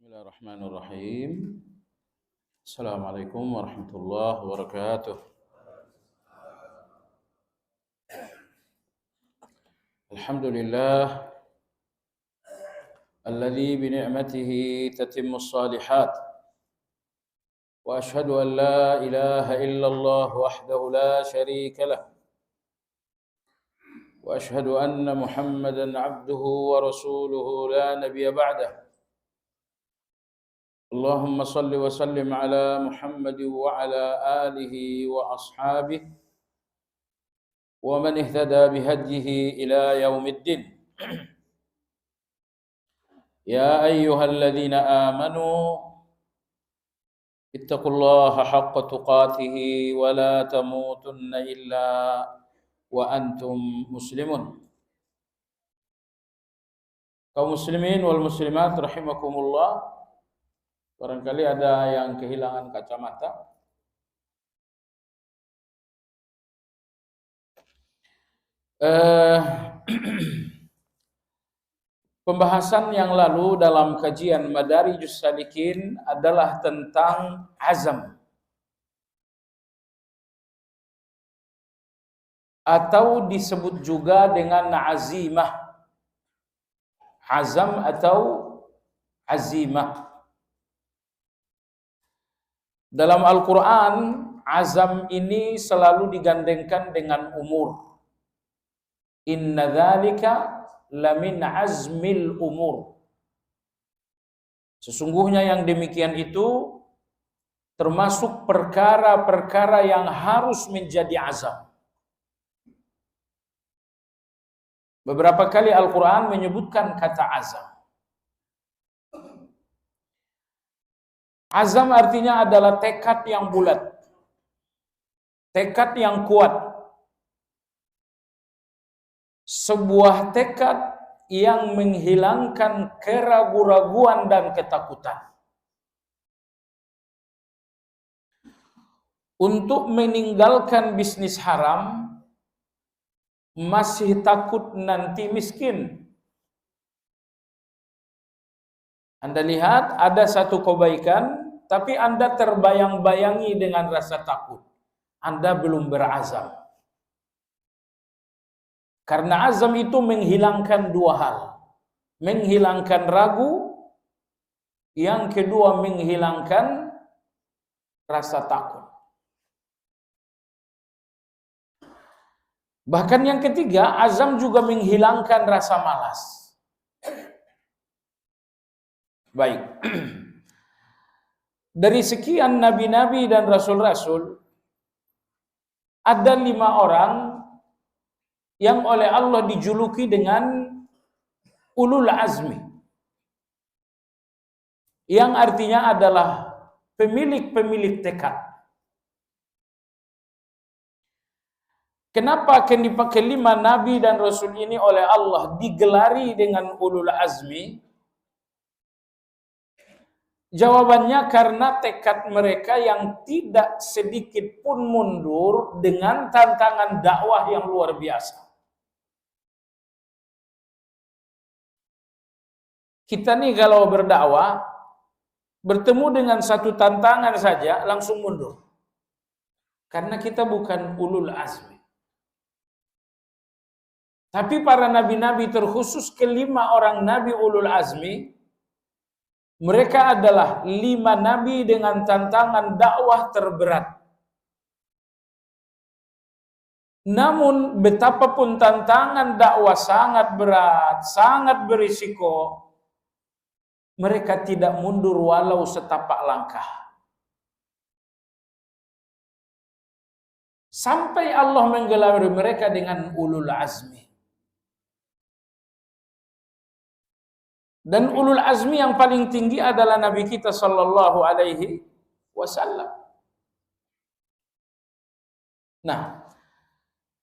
Bismillahirrahmanirrahim. Assalamualaikum warahmatullahi wabarakatuh. Alhamdulillah alladzi bi ni'matihi tatimmus shalihat. Wa ashhadu an la ilaha illallah wahdahu la syarika lah. Wa ashhadu anna Muhammadan 'abduhu wa rasuluhu la nabiyya ba'dahu. Allahumma salli wa sallim ala Muhammad wa ala alihi wa ashabihi wa man ihtada bihadyihi ila yaumiddin. Ya ayyuhalladzina amanu ittaqullaha haqqa tuqatih wa la tamutunna illa wa antum muslimun. Kaum muslimin wal muslimat rahimakumullah. Barangkali ada yang kehilangan kacamata. Pembahasan yang lalu dalam kajian Madarijus Salikin adalah tentang azam, atau disebut juga dengan azimah. Azam atau azimah. Dalam Al-Quran, azam ini selalu digandengkan dengan umur. Inna dzalika lamin azmil umur. Sesungguhnya yang demikian itu termasuk perkara-perkara yang harus menjadi azam. Beberapa kali Al-Quran menyebutkan kata azam. Azam artinya adalah tekad yang bulat, tekad yang kuat, sebuah tekad yang menghilangkan keraguan-raguan dan ketakutan untuk meninggalkan bisnis haram, masih takut nanti miskin. Anda lihat ada satu kebaikan, tapi Anda terbayang-bayangi dengan rasa takut. Anda belum berazam. Karena azam itu menghilangkan dua hal. Menghilangkan ragu, yang kedua menghilangkan rasa takut. Bahkan yang ketiga, azam juga menghilangkan rasa malas. Baik. Dari sekian nabi-nabi dan rasul-rasul, ada 5 orang yang oleh Allah dijuluki dengan ulul azmi, yang artinya adalah pemilik-pemilik tekad. Kenapa kelima nabi dan rasul ini oleh Allah digelari dengan ulul azmi? Jawabannya karena tekad mereka yang tidak sedikit pun mundur dengan tantangan dakwah yang luar biasa. Kita nih kalau berdakwah, bertemu dengan satu tantangan saja langsung mundur. Karena kita bukan ulul azmi. Tapi para nabi-nabi, terkhusus kelima orang nabi ulul azmi, mereka adalah 5 nabi dengan tantangan dakwah terberat. Namun betapapun tantangan dakwah sangat berat, sangat berisiko, mereka tidak mundur walau setapak langkah. Sampai Allah menggelari mereka dengan ulul azmi. Dan ulul azmi yang paling tinggi adalah Nabi kita sallallahu alaihi wasallam. Nah,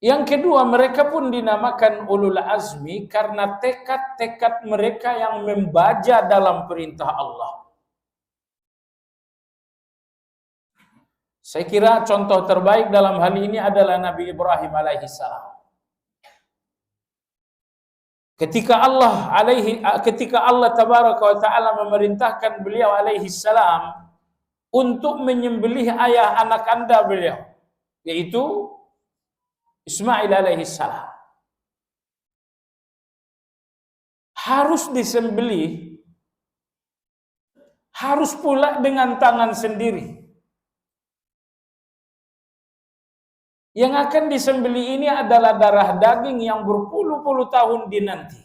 yang kedua, mereka pun dinamakan ulul azmi karena tekad-tekad mereka yang membaja dalam perintah Allah. Saya kira contoh terbaik dalam hal ini adalah Nabi Ibrahim alaihissalam. Ketika Allah tabaraka wa taala memerintahkan beliau alaihi salam untuk menyembelih ayah anak anda beliau, yaitu Ismail alaihi salam, harus disembelih, harus pula dengan tangan sendiri. Yang akan disembelih ini adalah darah daging yang berpuluh-puluh tahun dinanti.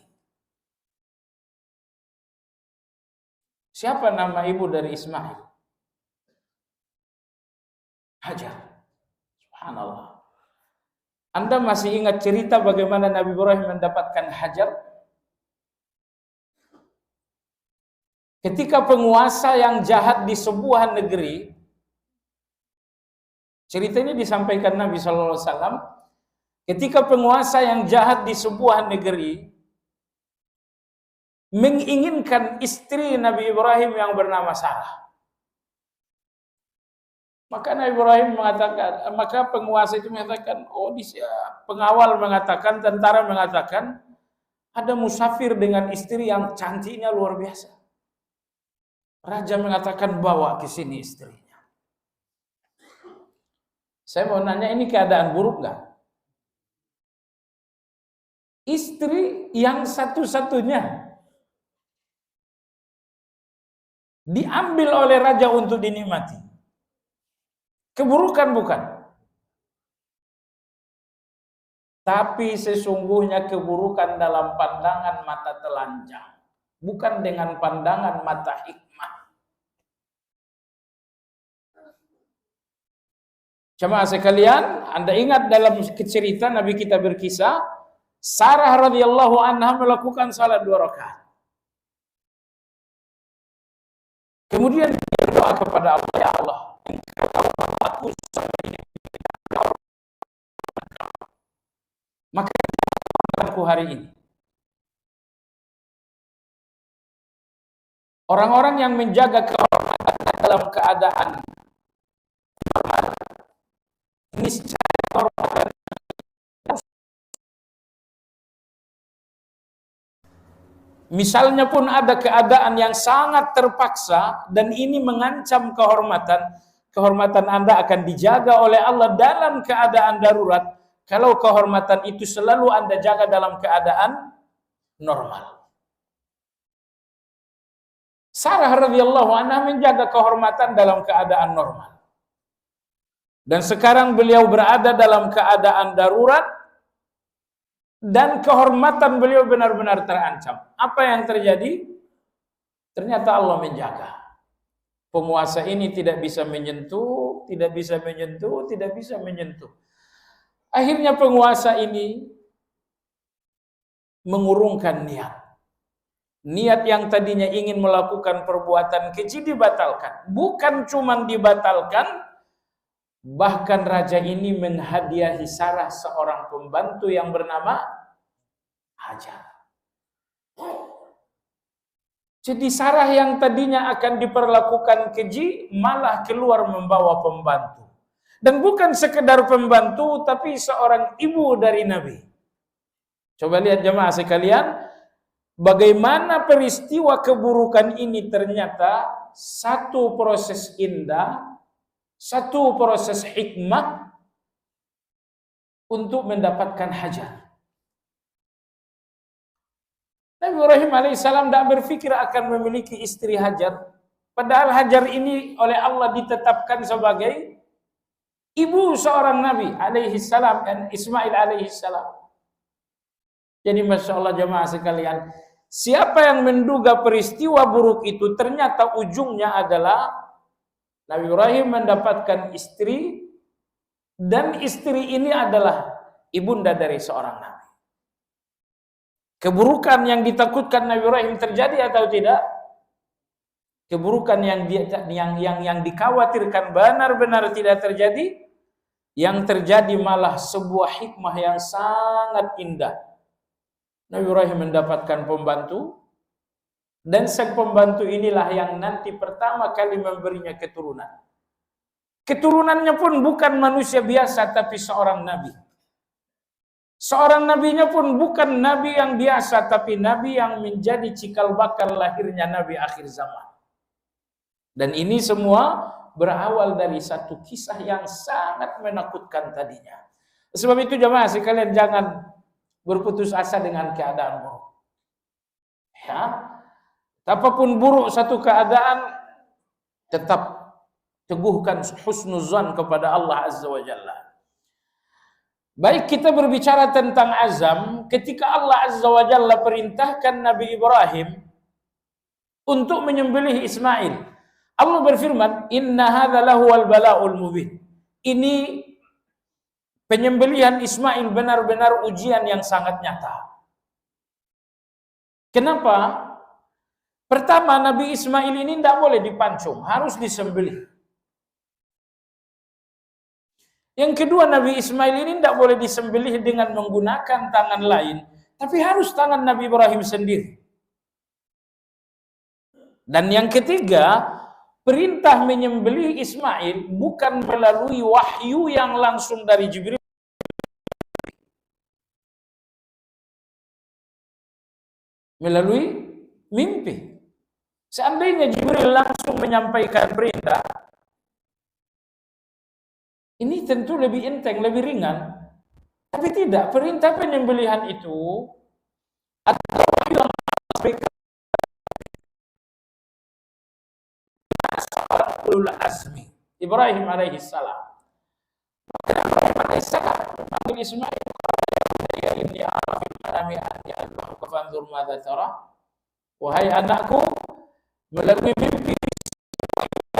Siapa nama ibu dari Ismail? Hajar. Subhanallah. Anda masih ingat cerita bagaimana Nabi Ibrahim mendapatkan Hajar? Ketika penguasa yang jahat di sebuah negeri, cerita ini disampaikan Nabi SAW, ketika penguasa yang jahat di sebuah negeri menginginkan istri Nabi Ibrahim yang bernama Sarah. Maka Nabi Ibrahim mengatakan, maka penguasa itu mengatakan, pengawal mengatakan, tentara mengatakan, ada musafir dengan istri yang cantiknya luar biasa. Raja mengatakan, bawa ke sini istrinya. Saya mau nanya, ini keadaan buruk nggak? Istri yang satu-satunya diambil oleh raja untuk dinikmati. Keburukan bukan? Tapi sesungguhnya keburukan dalam pandangan mata telanjang, bukan dengan pandangan mata hikmah. Jemaah sekalian, Anda ingat dalam cerita Nabi kita berkisah, Sarah radhiyallahu anha melakukan salat 2 rakaat. Kemudian dia berdoa kepada Allah, ya Allah, aku maka aku hari ini. Orang-orang yang menjaga kehormatan dalam keadaan misalnya pun ada keadaan yang sangat terpaksa dan ini mengancam kehormatan Anda akan dijaga oleh Allah dalam keadaan darurat kalau kehormatan itu selalu Anda jaga dalam keadaan normal. Sarah radhiyallahu anha menjaga kehormatan dalam keadaan normal. Dan sekarang beliau berada dalam keadaan darurat dan kehormatan beliau benar-benar terancam. Apa yang terjadi? Ternyata Allah menjaga. Penguasa ini tidak bisa menyentuh, tidak bisa menyentuh, tidak bisa menyentuh. Akhirnya penguasa ini mengurungkan niat. Niat yang tadinya ingin melakukan perbuatan keji dibatalkan. Bukan cuma dibatalkan, bahkan raja ini menghadiahi Sarah seorang pembantu yang bernama Hajar. Jadi Sarah yang tadinya akan diperlakukan keji malah keluar membawa pembantu. Dan bukan sekedar pembantu tapi seorang ibu dari Nabi. Coba lihat jemaah sekalian, bagaimana peristiwa keburukan ini ternyata satu proses indah, satu proses hikmah untuk mendapatkan Hajar. Nabi Ibrahim alaihissalam tidak berpikir akan memiliki istri Hajar. Padahal Hajar ini oleh Allah ditetapkan sebagai ibu seorang Nabi alaihissalam dan Ismail alaihissalam. Jadi Masya Allah jemaah sekalian, siapa yang menduga peristiwa buruk itu ternyata ujungnya adalah Nabi Ibrahim mendapatkan istri dan istri ini adalah ibunda dari seorang Nabi. Keburukan yang ditakutkan Nabi Ibrahim terjadi atau tidak? Keburukan yang dikhawatirkan benar-benar tidak terjadi, yang terjadi malah sebuah hikmah yang sangat indah. Nabi Ibrahim mendapatkan pembantu dan sang pembantu inilah yang nanti pertama kali memberinya keturunan. Keturunannya pun bukan manusia biasa tapi seorang nabi. Seorang nabinya pun bukan nabi yang biasa, tapi nabi yang menjadi cikal bakal lahirnya nabi akhir zaman. Dan ini semua berawal dari satu kisah yang sangat menakutkan tadinya. Sebab itu jemaah sekalian, jangan berputus asa dengan keadaan buruk. Ya, apapun buruk satu keadaan, tetap teguhkan husnuzan kepada Allah Azza wa Jalla. Baik, kita berbicara tentang azam, ketika Allah Azza wa Jalla perintahkan Nabi Ibrahim untuk menyembelih Ismail. Allah berfirman, "Inna hadza lahuwal bala'ul mubin." Ini penyembelihan Ismail benar-benar ujian yang sangat nyata. Kenapa? Pertama, Nabi Ismail ini tidak boleh dipancung, harus disembelih. Yang kedua, Nabi Ismail ini tidak boleh disembelih dengan menggunakan tangan lain, tapi harus tangan Nabi Ibrahim sendiri. Dan yang ketiga, perintah menyembelih Ismail bukan melalui wahyu yang langsung dari Jibril, melalui mimpi. Seandainya Jibril langsung menyampaikan perintah, ini tentu lebih enteng, lebih ringan. Tapi tidak, perintah penyembelihan itu adalah wahyu yang disampaikan ulul azmi, Ibrahim alaihi salam. Ibrahim alaihi salam memanggil Ismail, "Ya inni ara fil manami anni adbahuka fanzur madza tara." Wahai anakku, melalui mimpi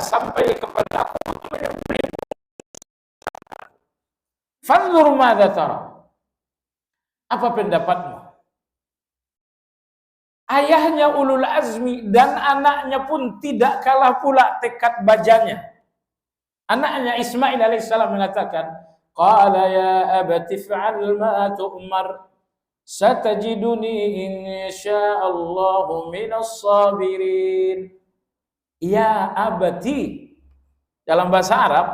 sampai kepada aku untuk menyembelih. Fanzur madza tara. Apa pendapatmu? Ayahnya ulul azmi dan anaknya pun tidak kalah pula tekad bajanya. Anaknya Ismail alaihissalam mengatakan, "Qala ya abati fa'al ma tu'mar, satajiduni insyaallahu minas sabirin." Ya abati, dalam bahasa Arab,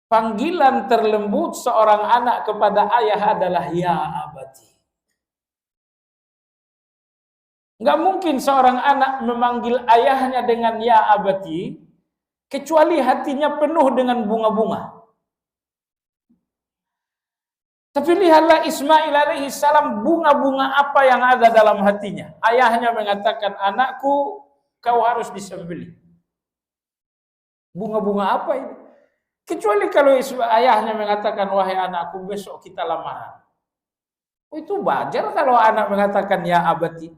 panggilan terlembut seorang anak kepada ayah adalah ya abati. Enggak mungkin seorang anak memanggil ayahnya dengan ya abati kecuali hatinya penuh dengan bunga-bunga. Tapi lihatlah Ismail alaihi salam, bunga-bunga apa yang ada dalam hatinya. Ayahnya mengatakan, "Anakku, kau harus disembelih." Bunga-bunga apa ini? Kecuali kalau ayahnya mengatakan, "Wahai anakku, besok kita lamaran." Oh, itu wajar kalau anak mengatakan ya abati.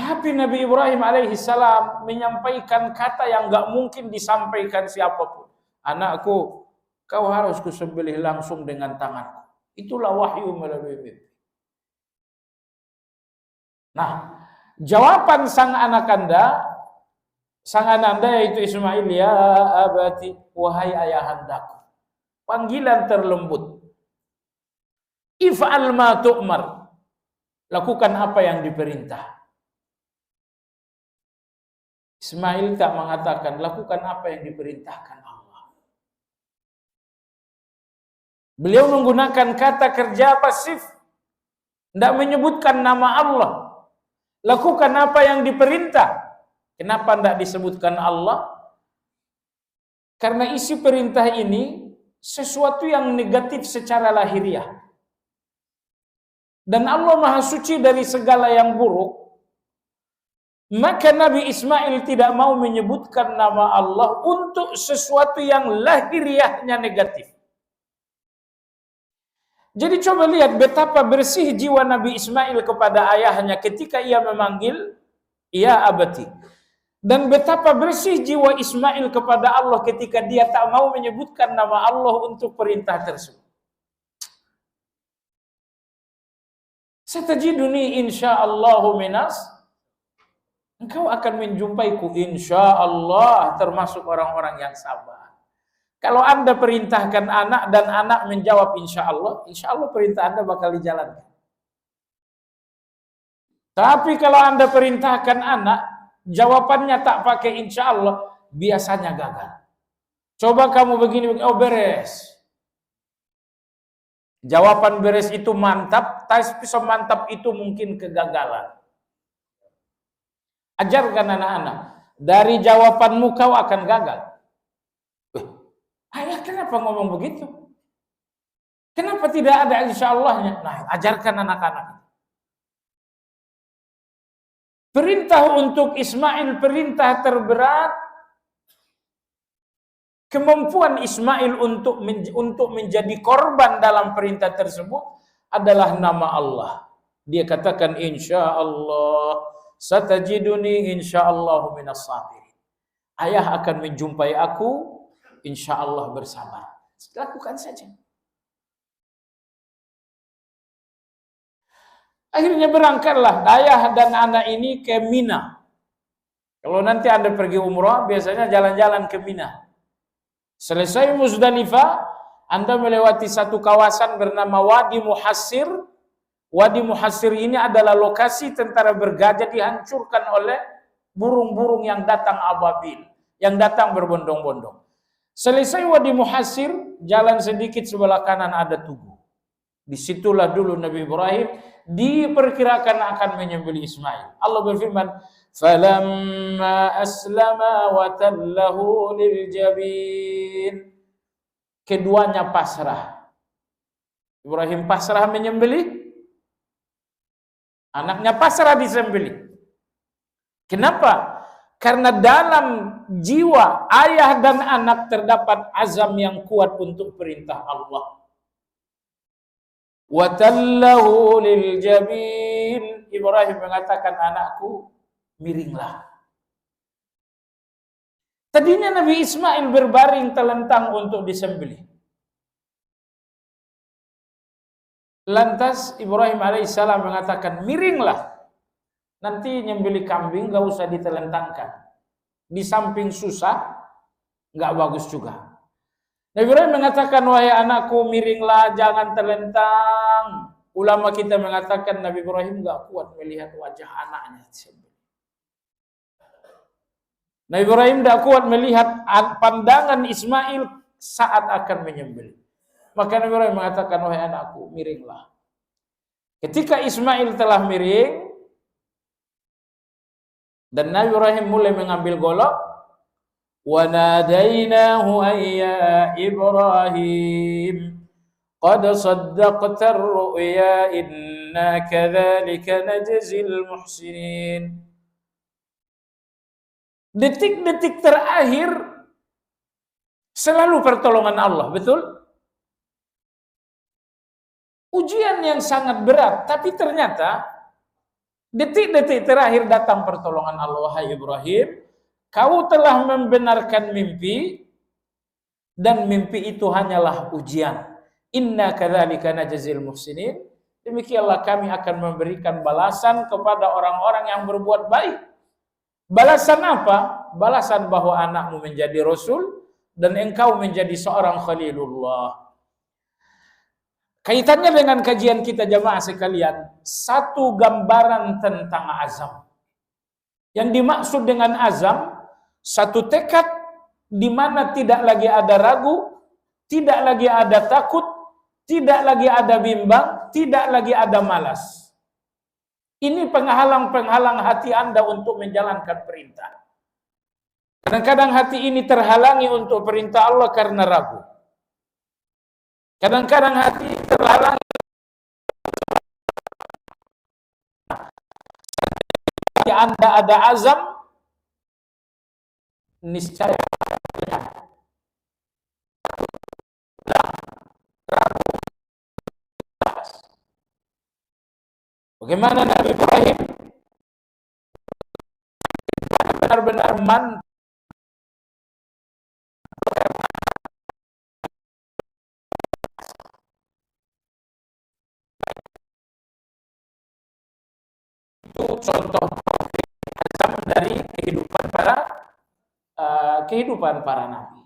Tapi Nabi Ibrahim alaihi salam menyampaikan kata yang enggak mungkin disampaikan siapapun. "Anakku, kau harus kusembelih langsung dengan tanganku." Itulah wahyu melalui mimpi. Nah, jawaban sang anakanda yaitu Ismail, "Ya abati," wahai ayahandaku. Panggilan terlembut. "If'al ma tu'mar." Lakukan apa yang diperintah. Ismail tak mengatakan, "Lakukan apa yang diperintahkan Allah." Beliau menggunakan kata kerja pasif, tidak menyebutkan nama Allah. Lakukan apa yang diperintah. Kenapa tidak disebutkan Allah? Karena isi perintah ini sesuatu yang negatif secara lahiriah. Dan Allah Maha Suci dari segala yang buruk. Maka Nabi Ismail tidak mau menyebutkan nama Allah untuk sesuatu yang lahiriahnya negatif. Jadi coba lihat betapa bersih jiwa Nabi Ismail kepada ayahnya ketika ia memanggil ya abati. Dan betapa bersih jiwa Ismail kepada Allah ketika dia tak mau menyebutkan nama Allah untuk perintah tersebut. Satajiduni insyaallahu minas, engkau akan menjumpaiku insyaallah termasuk orang-orang yang sabar. Kalau Anda perintahkan anak dan anak menjawab insyaallah, insyaallah perintah Anda bakal dijalankan. Tapi kalau Anda perintahkan anak, jawabannya tak pakai insyaallah, biasanya gagal. Coba kamu begini, oh beres. Jawaban beres itu mantap, tapi semantap itu mungkin kegagalan. Ajarkan anak-anak, dari jawabanmu kau akan gagal. Ayah kenapa ngomong begitu? Kenapa tidak ada insya Allahnya? Nah, ajarkan anak-anak. Perintah untuk Ismail, perintah terberat. Kemampuan Ismail untuk menjadi korban dalam perintah tersebut adalah nama Allah. Dia katakan insya Allah satajiduni insyaallahu minas sabirin. Ayah akan menjumpai aku, insya Allah bersabar. Lakukan saja. Akhirnya berangkatlah ayah dan anak ini ke Mina. Kalau nanti Anda pergi umrah, biasanya jalan-jalan ke Mina. Selesai Muzdalifah, Anda melewati satu kawasan bernama Wadi Muhassir. Wadi Muhassir ini adalah lokasi tentara bergajah dihancurkan oleh burung-burung yang datang ababil, yang datang berbondong-bondong. Selesai Wadi Muhassir, jalan sedikit sebelah kanan ada tugu. Disitulah dulu Nabi Ibrahim diperkirakan akan menyembelih Ismail. Allah berfirman, "Falamma aslama wa tallahu liljabin." Keduanya pasrah. Ibrahim pasrah menyembelih, anaknya pasrah disembelih. Kenapa? Karena dalam jiwa ayah dan anak terdapat azam yang kuat untuk perintah Allah. Watallahu liljabin. Ibrahim mengatakan, anakku, miringlah. Tadinya Nabi Ismail berbaring telentang untuk disembelih. Lantas Ibrahim alaihissalam mengatakan, miringlah. Nanti nyembelih kambing gak usah ditelentangkan. Di samping susah, gak bagus juga. Nabi Ibrahim mengatakan, wahai anakku, miringlah, jangan terlentang. Ulama kita mengatakan Nabi Ibrahim gak kuat melihat wajah anaknya. Nabi Ibrahim gak kuat melihat pandangan Ismail saat akan menyembelih. Maka Nabi Ibrahim mengatakan, wahai anakku, miringlah. Ketika Ismail telah miring, dan Nabi Ibrahim mulai mengambil golok, وَنَادَيْنَاهُ أَيَّا إِبْرَاهِيمُ قَدْ صَدَّقْتَ الرُّؤْيَا إِنَّا كَذَلِكَ نَجْزِي الْمُحْسِنِينَ. Detik-detik terakhir selalu pertolongan Allah, betul? Ujian yang sangat berat, tapi ternyata detik-detik terakhir datang pertolongan Allah. Wahai Ibrahim, kau telah membenarkan mimpi, dan mimpi itu hanyalah ujian. Inna kadzalika najzil muhsinin. Demikianlah kami akan memberikan balasan kepada orang-orang yang berbuat baik. Balasan apa? Balasan bahwa anakmu menjadi rasul dan engkau menjadi seorang khalilullah. Kaitannya dengan kajian kita jamaah sekalian, satu gambaran tentang azam. Yang dimaksud dengan azam, satu tekad di mana tidak lagi ada ragu, tidak lagi ada takut, tidak lagi ada bimbang, tidak lagi ada malas. Ini penghalang-penghalang hati Anda untuk menjalankan perintah. Kadang-kadang hati ini terhalangi untuk perintah Allah karena ragu. Kadang-kadang hati terhalangi. Jika Anda ada azam, niscaya bagaimana Nabi Ibrahim benar-benar mantap itu contoh azam dari kehidupan para nabi.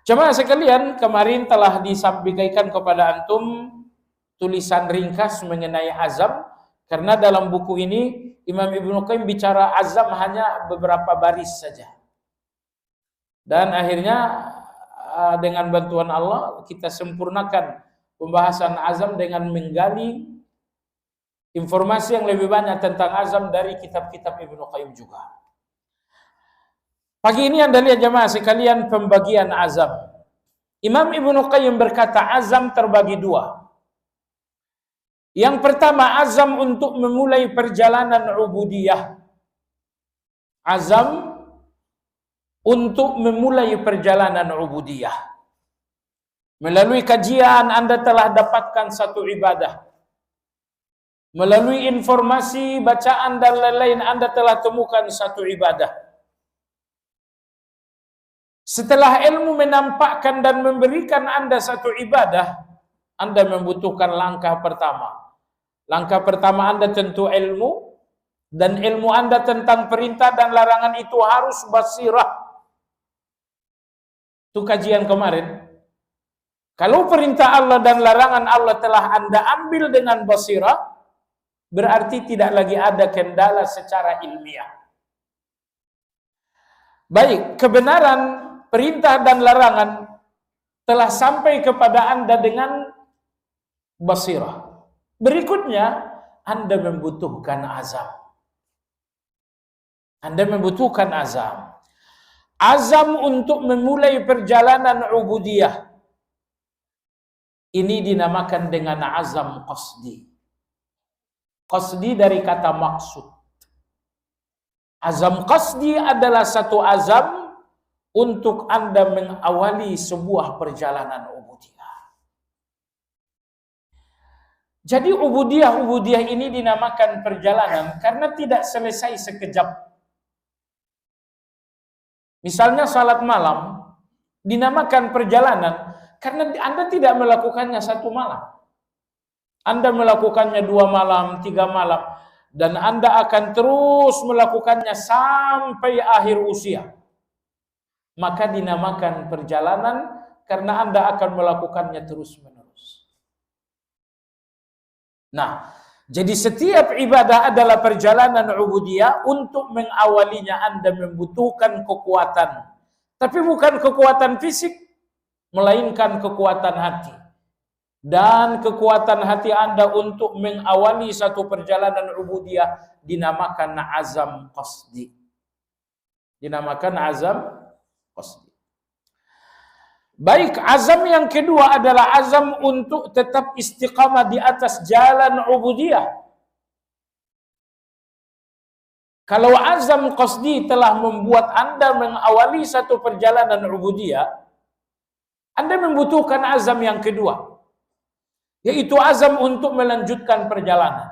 Jemaah sekalian, kemarin telah disampaikan kepada antum tulisan ringkas mengenai azam, karena dalam buku ini Imam Ibnu Qayyim bicara azam hanya beberapa baris saja. Dan akhirnya dengan bantuan Allah kita sempurnakan pembahasan azam dengan menggali informasi yang lebih banyak tentang azam dari kitab-kitab Ibnu Qayyim juga. Pagi ini Anda lihat jemaah sekalian pembagian azam. Imam Ibnu Qayyim berkata azam terbagi dua. Yang pertama azam untuk memulai perjalanan ubudiyah. Azam untuk memulai perjalanan ubudiyah. Melalui kajian Anda telah dapatkan satu ibadah. Melalui informasi, bacaan dan lain-lain Anda telah temukan satu ibadah. Setelah ilmu menampakkan dan memberikan Anda satu ibadah, Anda membutuhkan langkah pertama. Langkah pertama Anda tentu ilmu, dan ilmu Anda tentang perintah dan larangan itu harus basirah. Itu kajian kemarin. Kalau perintah Allah dan larangan Allah telah Anda ambil dengan basirah, berarti tidak lagi ada kendala secara ilmiah. Baik, kebenaran perintah dan larangan telah sampai kepada Anda dengan basirah. Berikutnya, Anda membutuhkan azam. Anda membutuhkan azam. Azam untuk memulai perjalanan ubudiyah. Ini dinamakan dengan azam qasdi. Qasdi dari kata maksud. Azam qasdi adalah satu azam untuk Anda mengawali sebuah perjalanan ubudiyah. Jadi ubudiyah ini dinamakan perjalanan karena tidak selesai sekejap. Misalnya salat malam dinamakan perjalanan karena Anda tidak melakukannya satu malam. Anda melakukannya 2 malam, 3 malam. Dan Anda akan terus melakukannya sampai akhir usia. Maka dinamakan perjalanan karena Anda akan melakukannya terus-menerus. Nah, jadi setiap ibadah adalah perjalanan ubudiyah. Untuk mengawalinya Anda membutuhkan kekuatan. Tapi bukan kekuatan fisik, melainkan kekuatan hati. Dan kekuatan hati Anda untuk mengawali satu perjalanan ubudiyah dinamakan azam qasdi. Dinamakan azam qasdi. Baik, azam yang kedua adalah azam untuk tetap istiqamah di atas jalan ubudiyah. Kalau azam qasdi telah membuat Anda mengawali satu perjalanan ubudiyah, Anda membutuhkan azam yang kedua, yaitu azam untuk melanjutkan perjalanan.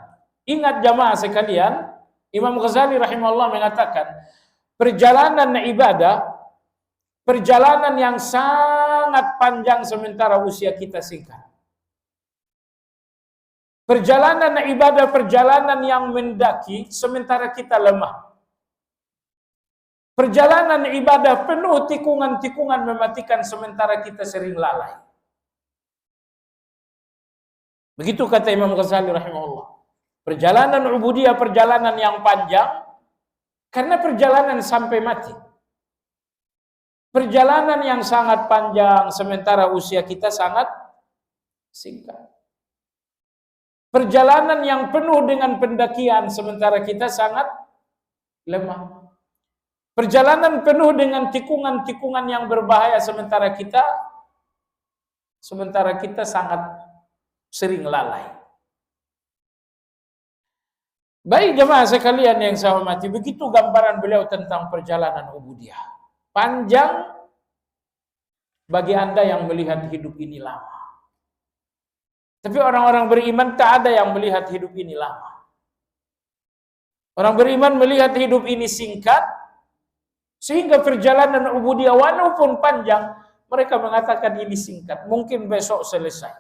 Ingat jamaah sekalian, Imam Ghazali rahimahullah mengatakan, perjalanan ibadah, perjalanan yang sangat panjang sementara usia kita singkat. Perjalanan ibadah, perjalanan yang mendaki sementara kita lemah. Perjalanan ibadah penuh tikungan-tikungan mematikan sementara kita sering lalai. Begitu kata Imam Ghazali rahimahullah. Perjalanan ubudiyah perjalanan yang panjang karena perjalanan sampai mati. Perjalanan yang sangat panjang sementara usia kita sangat singkat. Perjalanan yang penuh dengan pendakian sementara kita sangat lemah. Perjalanan penuh dengan tikungan-tikungan yang berbahaya sementara kita sangat sering lalai. Baik jemaah sekalian yang saya hormati, begitu gambaran beliau tentang perjalanan ubudiyah. Panjang bagi Anda yang melihat hidup ini lama. Tapi orang-orang beriman tak ada yang melihat hidup ini lama. Orang beriman melihat hidup ini singkat, sehingga perjalanan ubudiyah walaupun panjang, mereka mengatakan ini singkat. Mungkin besok selesai.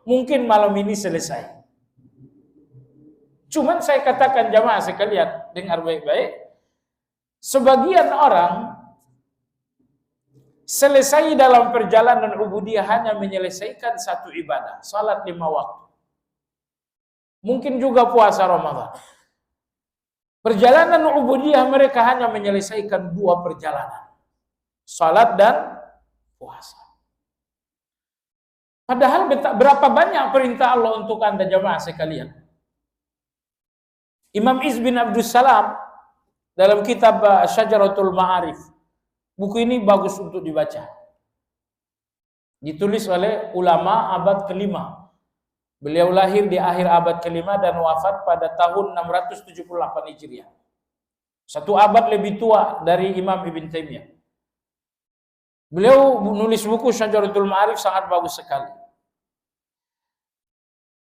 Mungkin malam ini selesai. Cuman saya katakan jamaah sekalian, dengar baik-baik. Sebagian orang selesai dalam perjalanan ubudiyah hanya menyelesaikan satu ibadah, salat 5 waktu. Mungkin juga puasa Ramadan. Perjalanan ubudiyah mereka hanya menyelesaikan 2 perjalanan, salat dan puasa. Padahal berapa banyak perintah Allah untuk Anda jamaah sekalian. Imam Izz bin Abdus Salam dalam kitab Syajaratul Ma'arif, buku ini bagus untuk dibaca. Ditulis oleh ulama abad kelima. Beliau lahir di akhir abad kelima dan wafat pada tahun 678 Hijriah. Satu abad lebih tua dari Imam Ibn Taimiyah. Beliau menulis buku Syajaratul Ma'arif sangat bagus sekali.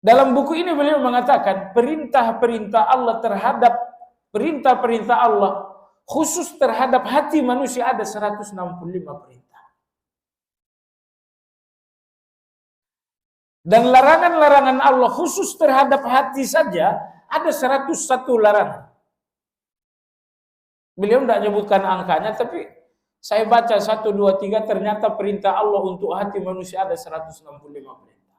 Dalam buku ini beliau mengatakan perintah-perintah Allah terhadap perintah-perintah Allah khusus terhadap hati manusia ada 165 perintah. Dan larangan-larangan Allah khusus terhadap hati saja ada 101 larangan. Beliau tidak menyebutkan angkanya, tapi saya baca 1, 2, 3 ternyata perintah Allah untuk hati manusia ada 165 perintah.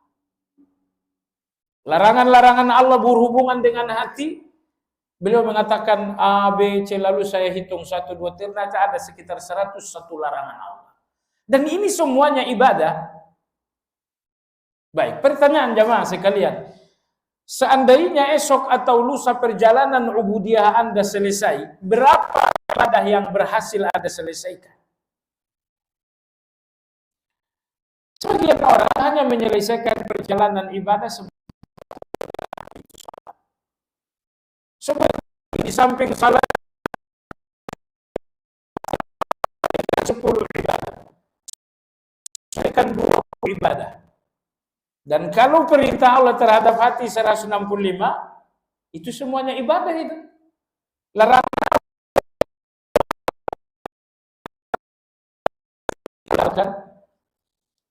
Larangan-larangan Allah berhubungan dengan hati, beliau mengatakan A, B, C, lalu saya hitung 1, 2, ternyata ada sekitar 101 larangan Allah. Dan ini semuanya ibadah. Baik, pertanyaan jamaah sekalian. Seandainya esok atau lusa perjalanan ubudiyah Anda selesai, berapa ibadah yang berhasil Anda selesaikan? Sebagian orang hanya menyelesaikan perjalanan ibadah seperti di samping salat 10 ibadah, selesaikan 20 ibadah. Dan kalau perintah Allah terhadap hati 165, itu semuanya ibadah itu. Larangan.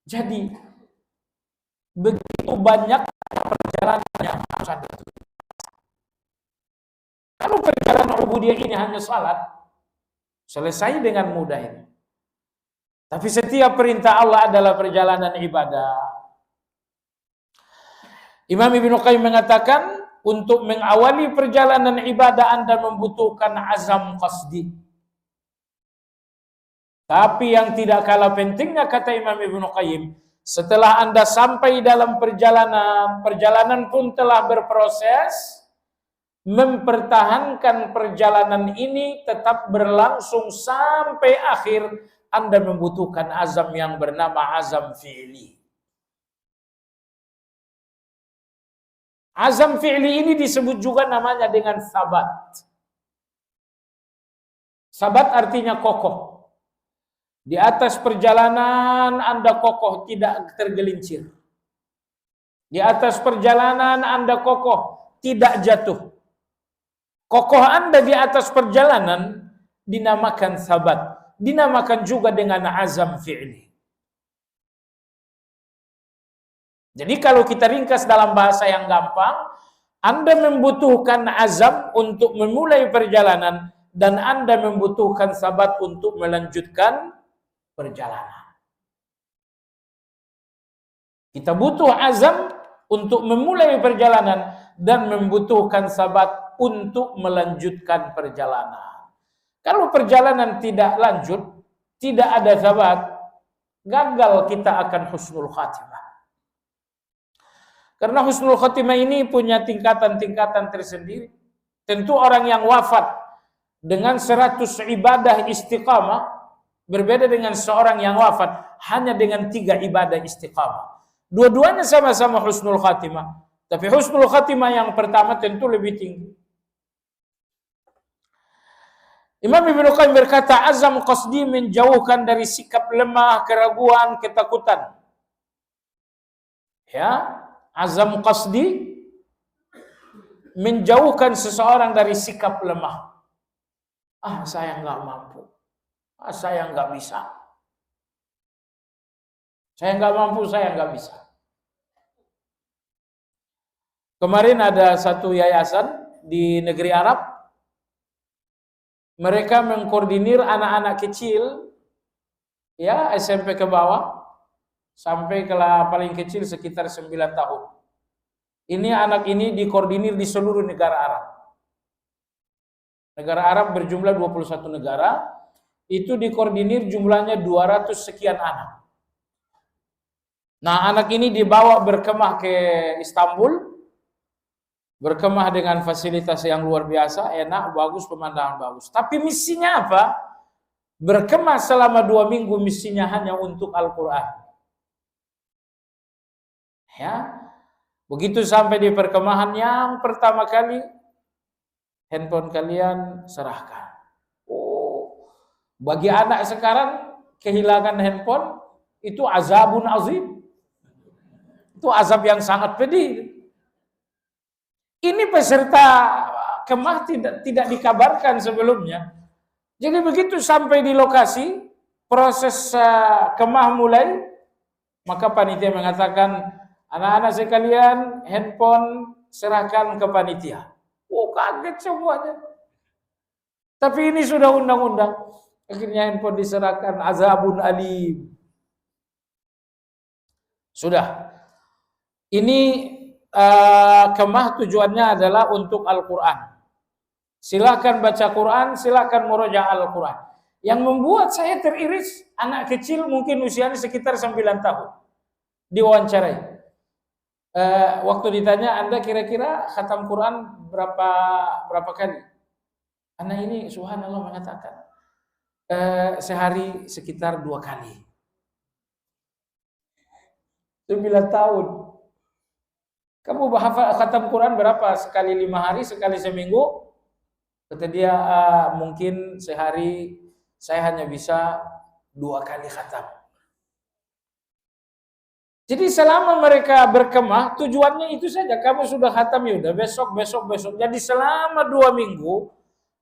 Jadi, begitu banyak perjalanan yang harus ada. Kalau perjalanan ubudiyah ini hanya salat, selesai dengan mudah ini. Tapi setiap perintah Allah adalah perjalanan ibadah. Imam Ibnu Qayyim mengatakan, untuk mengawali perjalanan ibadah Anda membutuhkan azam qasdi. Tapi yang tidak kalah pentingnya, kata Imam Ibnu Qayyim, setelah Anda sampai dalam perjalanan pun telah berproses, mempertahankan perjalanan ini tetap berlangsung sampai akhir, Anda membutuhkan azam yang bernama azam fi'li. Azam fi'li ini disebut juga namanya dengan sabat. Sabat artinya kokoh. Di atas perjalanan Anda kokoh, tidak tergelincir. Di atas perjalanan Anda kokoh, tidak jatuh. Kokoh Anda di atas perjalanan dinamakan sabat. Dinamakan juga dengan azam fi'li. Jadi kalau kita ringkas dalam bahasa yang gampang, Anda membutuhkan azam untuk memulai perjalanan dan Anda membutuhkan sabat untuk melanjutkan perjalanan. Kita butuh azam untuk memulai perjalanan dan membutuhkan sabat untuk melanjutkan perjalanan. Kalau perjalanan tidak lanjut, tidak ada sabat, gagal kita akan husnul khatimah. Karena husnul khatimah ini punya tingkatan-tingkatan tersendiri. Tentu orang yang wafat dengan 100 ibadah istiqamah berbeda dengan seorang yang wafat hanya dengan 3 ibadah istiqamah. Dua-duanya sama-sama husnul khatimah. Tapi husnul khatimah yang pertama tentu lebih tinggi. Imam Ibnu Qayyim berkata, azam qasdi menjauhkan dari sikap lemah, keraguan, ketakutan. Ya, azam qasdi menjauhkan seseorang dari sikap lemah. Ah, saya nggak mampu. Ah, saya nggak bisa. Saya nggak mampu, saya nggak bisa. Kemarin ada satu yayasan di negeri Arab. Mereka mengkoordinir anak-anak kecil, ya SMP ke bawah, sampai ke paling kecil sekitar 9 tahun. Ini anak ini dikoordinir di seluruh negara Arab. Negara Arab berjumlah 21 negara, itu dikoordinir jumlahnya 200 sekian anak. Nah, anak ini dibawa berkemah ke Istanbul, berkemah dengan fasilitas yang luar biasa, enak, bagus, pemandangan bagus. Tapi misinya apa? Berkemah selama 2 minggu, misinya hanya untuk Al-Quran. Ya, begitu sampai di perkemahan yang pertama kali, handphone kalian serahkan. Oh, bagi anak sekarang kehilangan handphone itu azabun azim. Itu azab yang sangat pedih. Ini peserta kemah tidak dikabarkan sebelumnya. Jadi begitu sampai di lokasi, proses kemah mulai, maka panitia mengatakan, anak-anak sekalian, handphone serahkan ke panitia. Oh, kaget semuanya. Tapi ini sudah undang-undang. Akhirnya handphone diserahkan, azabun alim. Sudah. Ini kemah tujuannya adalah untuk Al-Quran. Silakan baca Quran, silakan murojaah Al-Quran. Yang membuat saya teriris, anak kecil mungkin usianya sekitar 9 tahun. Diwawancarai. Waktu ditanya, Anda kira-kira khatam Quran berapa kali? Anak ini subhanallah mengatakan, sehari sekitar 2 kali. 9 tahun. Kamu hafal khatam Quran berapa? Sekali 5 hari, sekali seminggu? Kata dia, mungkin sehari saya hanya bisa 2 kali khatam. Jadi selama mereka berkemah, tujuannya itu saja. Kamu sudah khatam, ya udah besok. Jadi selama 2 minggu,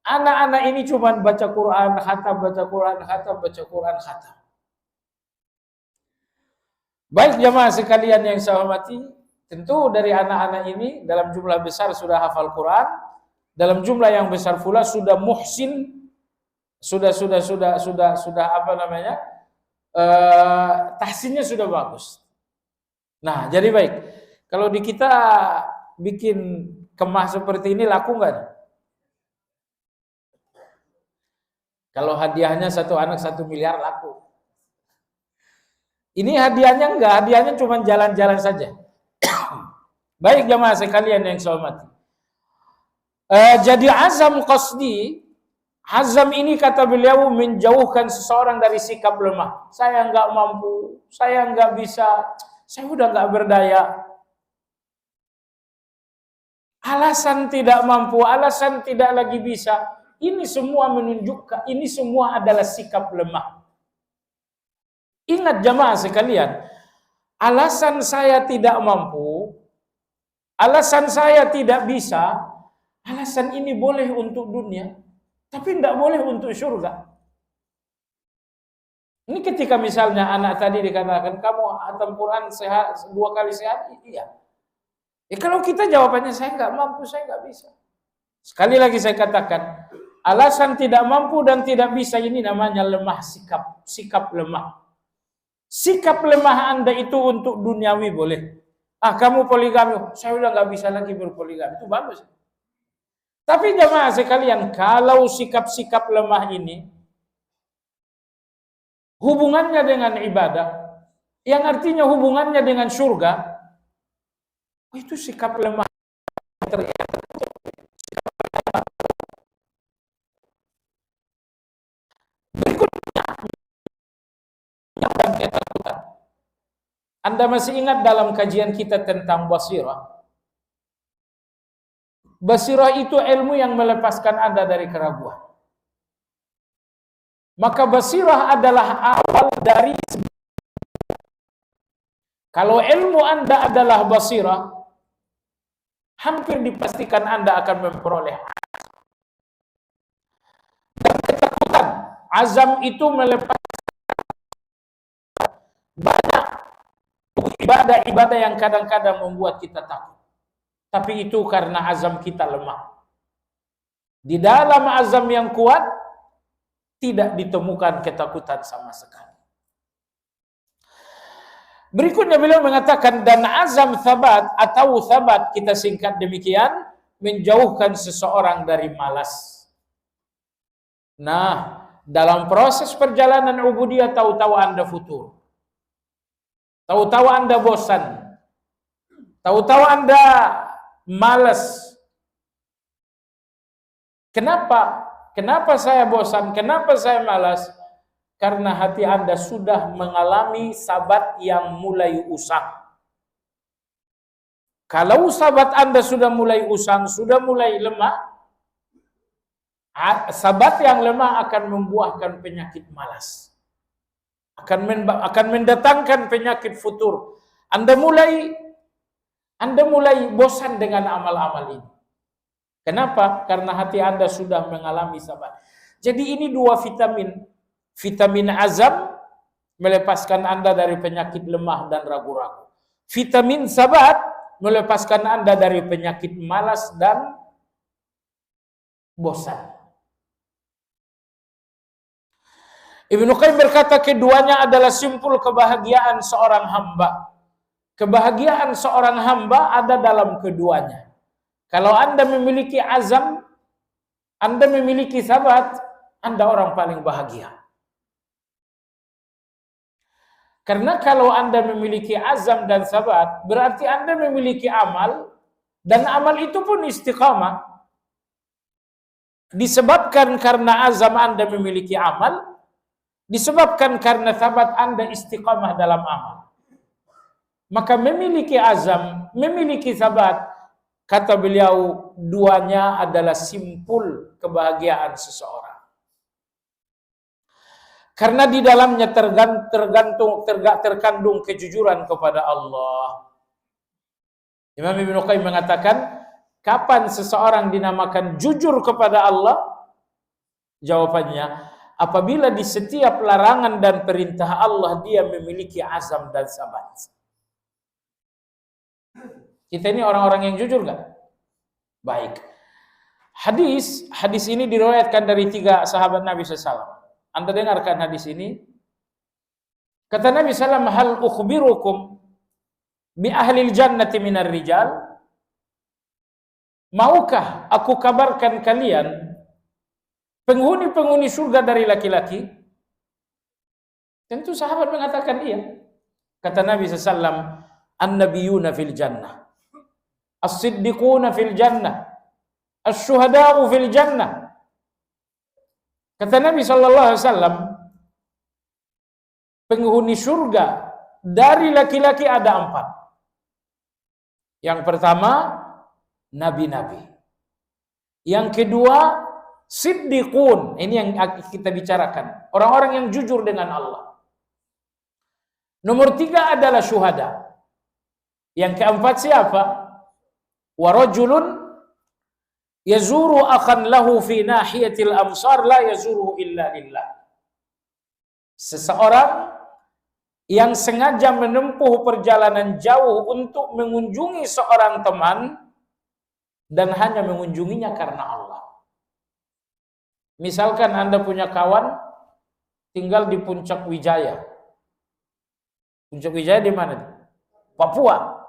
anak-anak ini cuma baca Quran, khatam, baca Quran, khatam, baca Quran, khatam. Baik jamaah sekalian yang saya hormati, tentu dari anak-anak ini dalam jumlah besar sudah hafal Quran, dalam jumlah yang besar pula sudah muhsin, sudah apa namanya? Tahsinnya sudah bagus. Nah, jadi baik. Kalau di kita bikin kemah seperti ini laku nggak? Kalau hadiahnya satu anak 1 miliar laku. Ini hadiahnya enggak, hadiahnya cuma jalan-jalan saja. Baik jamaah sekalian yang saya hormati. Jadi azam qasdi, azam ini kata beliau menjauhkan seseorang dari sikap lemah. Saya enggak mampu, saya enggak bisa, saya udah enggak berdaya. Alasan tidak mampu, alasan tidak lagi bisa, ini semua menunjukkan, ini semua adalah sikap lemah. Ingat jamaah sekalian, alasan saya tidak mampu, alasan saya tidak bisa, alasan ini boleh untuk dunia, tapi tidak boleh untuk surga. Ini ketika misalnya anak tadi dikatakan, kamu khatam Quran 2 kali sehari, iya. Kalau kita jawabannya, saya nggak mampu, saya nggak bisa. Sekali lagi saya katakan, alasan tidak mampu dan tidak bisa ini namanya lemah sikap lemah. Sikap lemah Anda itu untuk duniawi boleh. Kamu poligami, saya udah nggak bisa lagi berpoligami, itu bagus. Tapi jemaah sekalian, kalau sikap-sikap lemah ini hubungannya dengan ibadah, yang artinya hubungannya dengan surga, itu sikap lemah ternyata. Berikutnya, yang ketakutan. Anda masih ingat dalam kajian kita tentang basirah? Basirah itu ilmu yang melepaskan Anda dari keraguan. Maka basirah adalah awal dari, kalau ilmu Anda adalah basirah, hampir dipastikan Anda akan memperoleh. Dan ketakutan, azam itu melepaskan banyak ibadah-ibadah yang kadang-kadang membuat kita takut. Tapi itu karena azam kita lemah. Di dalam azam yang kuat, tidak ditemukan ketakutan sama sekali. Berikutnya beliau mengatakan, dan azam thabat atau thabat, kita singkat demikian, menjauhkan seseorang dari malas. Nah, dalam proses perjalanan ubudiyah tahu-tahu Anda futur. Tahu-tahu Anda bosan. Tahu-tahu Anda malas. Kenapa? Kenapa saya bosan? Kenapa saya malas? Karena hati Anda sudah mengalami sabat yang mulai usang. Kalau sabat Anda sudah mulai usang, sudah mulai lemah, sabat yang lemah akan membuahkan penyakit malas. Akan mendatangkan penyakit futur. Anda mulai bosan dengan amal-amal ini. Kenapa? Karena hati Anda sudah mengalami sabat. Jadi ini dua vitamin. Vitamin azam melepaskan Anda dari penyakit lemah dan ragu-ragu. Vitamin sabat melepaskan Anda dari penyakit malas dan bosan. Ibnu Qayyim berkata keduanya adalah simpul kebahagiaan seorang hamba. Kebahagiaan seorang hamba ada dalam keduanya. Kalau Anda memiliki azam, Anda memiliki sabat, Anda orang paling bahagia. Karena kalau Anda memiliki azam dan sabat, berarti Anda memiliki amal, dan amal itu pun istiqamah. Disebabkan karena azam Anda memiliki amal, disebabkan karena sabat Anda istiqamah dalam amal. Maka memiliki azam, memiliki sabat, kata beliau, duanya adalah simpul kebahagiaan seseorang. Karena di dalamnya terkandung kejujuran kepada Allah. Imam Ibnu Qayyim mengatakan, kapan seseorang dinamakan jujur kepada Allah? Jawabannya, apabila di setiap larangan dan perintah Allah dia memiliki azam dan sabat. Kita ini orang-orang yang jujur nggak? Baik. Hadis ini diriwayatkan dari 3 sahabat Nabi SAW. Anda dengarkan hadis ini. Kata Nabi SAW, hal ukhbirukum bi ahlil jannati minar rijal? Maukah aku kabarkan kalian penghuni-penghuni surga dari laki-laki? Tentu sahabat mengatakan iya. Kata Nabi SAW, an-nabiyuna fil jannah, as-siddiquna fil jannah, as-syuhada'u fil jannah. Kata Nabi SAW, penghuni surga dari laki-laki ada 4. Yang pertama, nabi-nabi. Yang kedua, siddiqun. Ini yang kita bicarakan. Orang-orang yang jujur dengan Allah. Nomor 3 adalah syuhada. Yang keempat siapa? Warajulun yazuru akhan lahu fi nahiyatil amsar la yazuruhu illa lillah. Seseorang yang sengaja menempuh perjalanan jauh untuk mengunjungi seorang teman dan hanya mengunjunginya karena Allah. Misalkan Anda punya kawan tinggal di Puncak Wijaya. Puncak Wijaya di mana? Papua.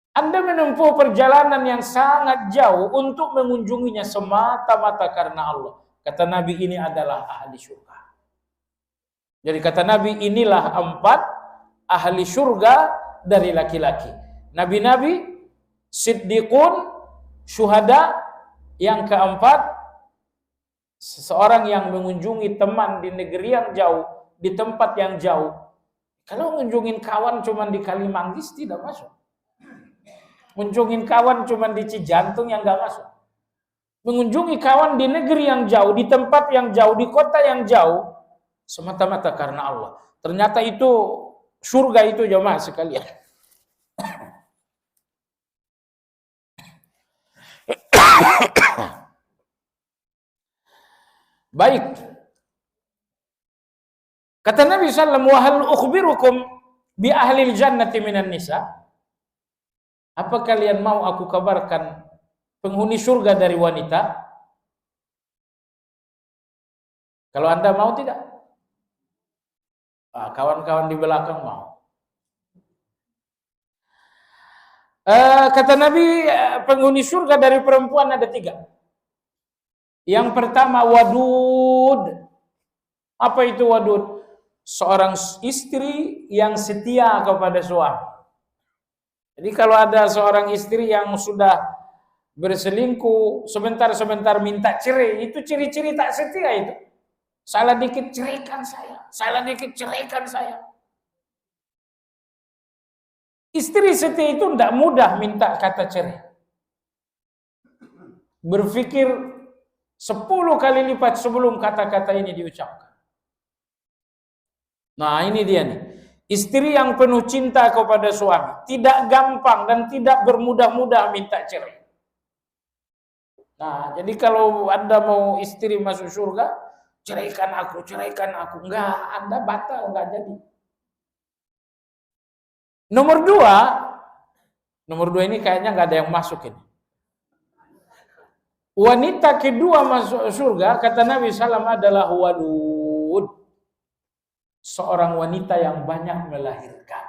Anda menempuh perjalanan yang sangat jauh untuk mengunjunginya semata-mata karena Allah. Kata Nabi, ini adalah ahli surga. Jadi kata Nabi, inilah 4 ahli surga dari laki-laki. Nabi-nabi, siddiqun, syuhada. Yang keempat, seseorang yang mengunjungi teman di negeri yang jauh, di tempat yang jauh. Kalau mengunjungi kawan cuma di Kalimanggis tidak masuk. Mengunjungi kawan cuma di Cijantung yang enggak masuk. Mengunjungi kawan di negeri yang jauh, di tempat yang jauh, di kota yang jauh, semata-mata karena Allah. Ternyata itu surga itu jemaah sekalian. Baik. Kata Nabi sallallahu alaihi wasallam, "Wa hal ukhbirukum bi ahlil jannati minan nisa?" Apa kalian mau aku kabarkan penghuni surga dari wanita? Kalau Anda mau tidak? Kawan-kawan di belakang mau. Kata Nabi, penghuni surga dari perempuan ada 3. Yang pertama wadud. Apa itu wadud? seorang istri yang setia kepada suami. Jadi kalau ada seorang istri yang sudah berselingkuh, sebentar-sebentar minta cerai, itu ciri-ciri tak setia itu. Salah dikit ceraikan saya, salah dikit ceraikan saya. Istri setia itu tidak mudah minta kata cerai. Berpikir 10 kali lipat sebelum kata-kata ini diucapkan. Nah, ini dia nih. Istri yang penuh cinta kepada suami, tidak gampang dan tidak bermudah-mudah minta cerai. Nah, jadi kalau Anda mau istri masuk surga, ceraikan aku, ceraikan aku. Enggak, Anda batal, enggak jadi. Nomor dua ini kayaknya enggak ada yang masuk ini. Wanita kedua masuk surga, kata Nabi SAW adalah walud. Seorang wanita yang banyak melahirkan.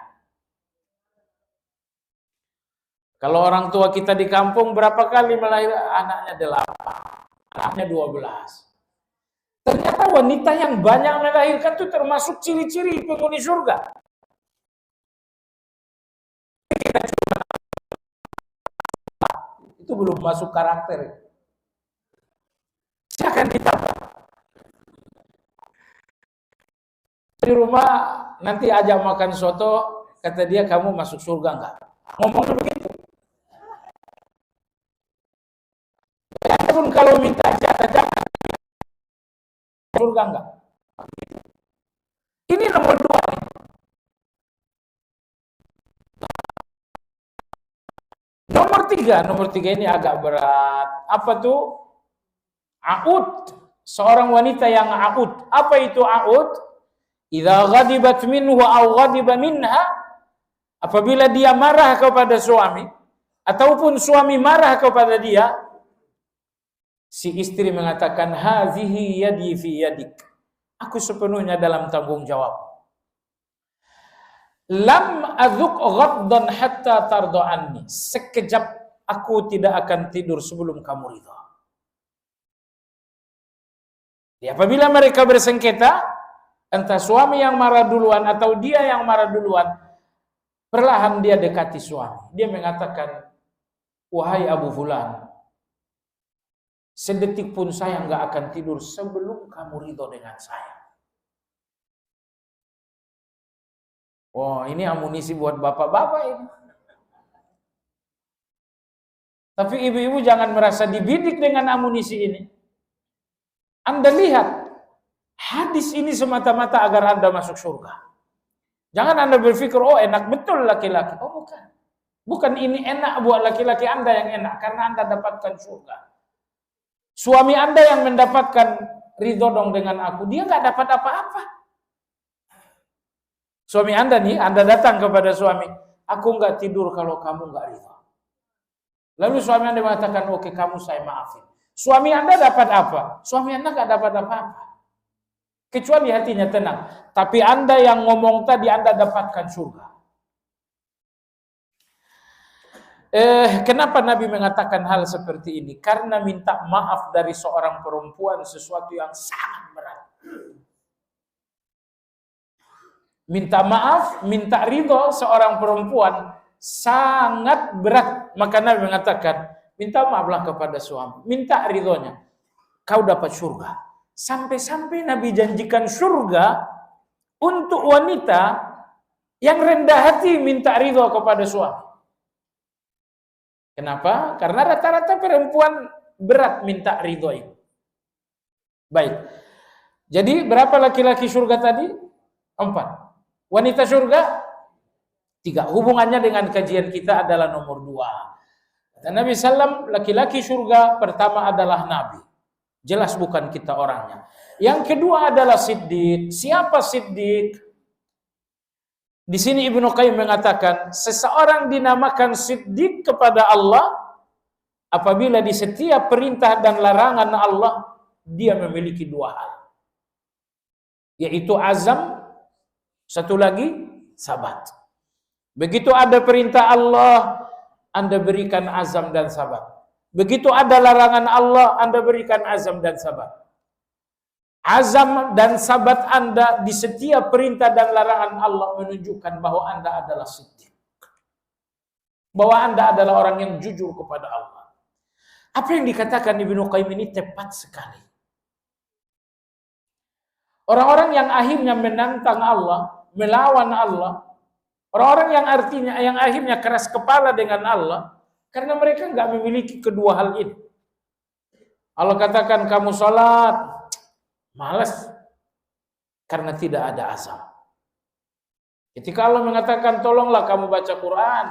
Kalau orang tua kita di kampung berapa kali melahirkan? Anaknya 8, anaknya 12. Ternyata wanita yang banyak melahirkan itu termasuk ciri-ciri penghuni surga. Itu belum masuk karakter. Silakan ditambah. Di rumah nanti ajak makan soto, kata dia kamu masuk surga enggak? Ngomongnya begitu. Pun kalau minta jatah surga enggak? Ini nomor 2 nih. Nomor tiga ini agak berat. Apa tuh? A'ud. Seorang wanita yang a'ud. Apa itu a'ud? Idza ghadibat minhu aw ghadiba minha, apabila dia marah kepada suami ataupun suami marah kepada dia, si istri mengatakan hazihi yadi fi yadik. Aku sepenuhnya dalam tanggung jawab. Lam adzuq ghaddan hatta tarda anni. Sekejap aku tidak akan tidur sebelum kamu ridha. Apabila mereka bersengketa, entah suami yang marah duluan atau dia yang marah duluan, perlahan dia dekati suami. Dia mengatakan, wahai Abu Fulan, sedetik pun saya nggak akan tidur sebelum kamu ridho dengan saya. Oh, ini amunisi buat bapak-bapak ini. Tapi ibu-ibu jangan merasa dibidik dengan amunisi ini. Anda lihat, hadis ini semata-mata agar Anda masuk surga. Jangan Anda berpikir, oh enak betul laki-laki. Oh bukan. Bukan ini enak buat laki-laki Anda yang enak, karena Anda dapatkan surga. Suami Anda yang mendapatkan ridho dong dengan aku, dia nggak dapat apa-apa. Suami Anda nih, Anda datang kepada suami, aku nggak tidur kalau kamu nggak ridho. Lalu suami Anda mengatakan, oke kamu saya maafin. Suami Anda dapat apa? Suami Anda nggak dapat apa-apa. Kecuali hatinya tenang. Tapi Anda yang ngomong tadi, Anda dapatkan surga. Kenapa Nabi mengatakan hal seperti ini? Karena minta maaf dari seorang perempuan sesuatu yang sangat berat. Minta maaf, minta ridho seorang perempuan sangat berat. Maka Nabi mengatakan, minta maaflah kepada suami, minta ridhonya, kau dapat surga. Sampai-sampai Nabi janjikan surga untuk wanita yang rendah hati minta ridho kepada suami. Kenapa? Karena rata-rata perempuan berat minta ridho itu. Baik. Jadi berapa laki-laki surga tadi? 4. Wanita surga 3. Hubungannya dengan kajian kita adalah nomor 2. Kata Nabi SAW, laki-laki surga pertama adalah Nabi. Jelas bukan kita orangnya. Yang kedua adalah Siddiq. Siapa Siddiq? Di sini Ibnu Qayyim mengatakan, seseorang dinamakan Siddiq kepada Allah apabila di setiap perintah dan larangan Allah dia memiliki 2 hal. Yaitu azam, satu lagi sabat. Begitu ada perintah Allah, Anda berikan azam dan sabat. Begitu ada larangan Allah, Anda berikan azam dan sabar. Azam dan sabat Anda di setiap perintah dan larangan Allah menunjukkan bahwa Anda adalah siddiq. Bahwa Anda adalah orang yang jujur kepada Allah. Apa yang dikatakan Ibnu Qayyim ini tepat sekali. Orang-orang yang akhirnya menantang Allah, melawan Allah, orang-orang yang akhirnya keras kepala dengan Allah, karena mereka nggak memiliki kedua hal ini. Allah katakan kamu sholat, malas, karena tidak ada azam. Ketika Allah mengatakan tolonglah kamu baca Quran,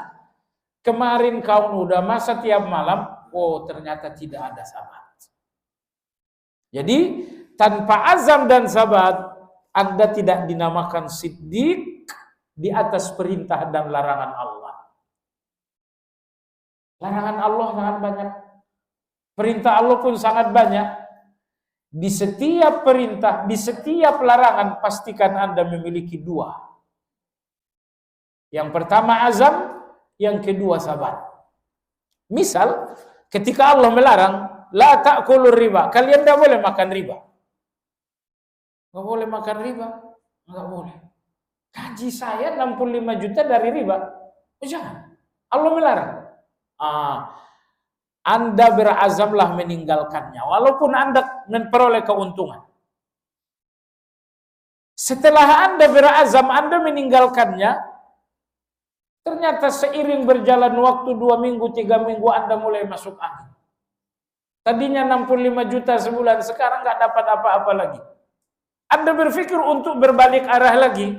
kemarin kau udah masa tiap malam, oh ternyata tidak ada sabat. Jadi tanpa azam dan sabat, Anda tidak dinamakan siddiq di atas perintah dan larangan Allah. Larangan Allah sangat banyak. Perintah Allah pun sangat banyak. Di setiap perintah, di setiap larangan, pastikan Anda memiliki dua. Yang pertama azam, yang kedua sabat. Misal, ketika Allah melarang, la ta'kulur riba, kalian tidak boleh makan riba. Nggak boleh makan riba, nggak boleh. Gaji saya 65 juta dari riba. Oh, jangan. Allah melarang. Anda berazamlah meninggalkannya, walaupun Anda memperoleh keuntungan. Setelah Anda berazam, Anda meninggalkannya, ternyata seiring berjalan waktu 2 minggu, 3 minggu, Anda mulai masuk angin. Tadinya 65 juta sebulan, sekarang nggak dapat apa-apa lagi. Anda berpikir untuk berbalik arah lagi.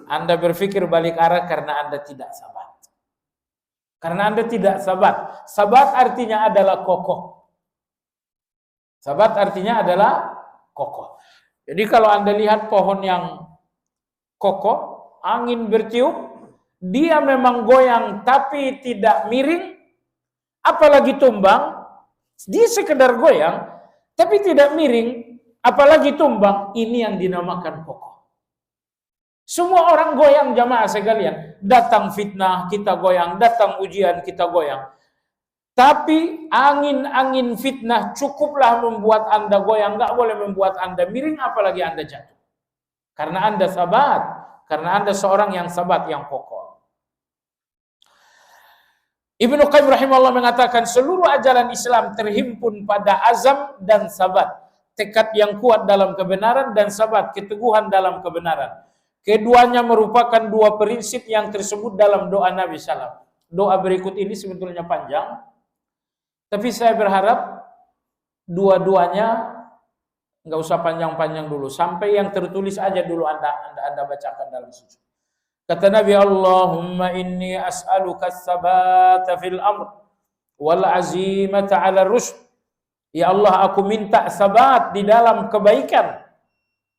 Anda berpikir balik arah karena Anda tidak sabat. Karena Anda tidak sabat. Sabat artinya adalah kokoh. Sabat artinya adalah kokoh. Jadi kalau Anda lihat pohon yang kokoh, angin bertiup, dia memang goyang tapi tidak miring, apalagi tumbang, dia sekedar goyang tapi tidak miring, apalagi tumbang, ini yang dinamakan kokoh. Semua orang goyang jamaah sekalian. Datang fitnah, kita goyang. Datang ujian, kita goyang. Tapi angin-angin fitnah cukuplah membuat Anda goyang. Nggak boleh membuat Anda miring, apalagi Anda jatuh. Karena Anda sabat. Karena Anda seorang yang sabat, yang kokoh. Ibnu Qayyim rahimahullah mengatakan seluruh ajaran Islam terhimpun pada azam dan sabat. Tekad yang kuat dalam kebenaran dan sabat, keteguhan dalam kebenaran. Keduanya merupakan dua prinsip yang tersebut dalam doa Nabi SAW. Doa berikut ini sebetulnya panjang, tapi saya berharap dua-duanya nggak usah panjang-panjang dulu, sampai yang tertulis aja dulu Anda bacakan dalam sujud. Kata Nabi, Allahumma inni as'aluka as-sabata fil amr wal azimata 'ala rusyd. Ya Allah, aku minta sabat di dalam kebaikan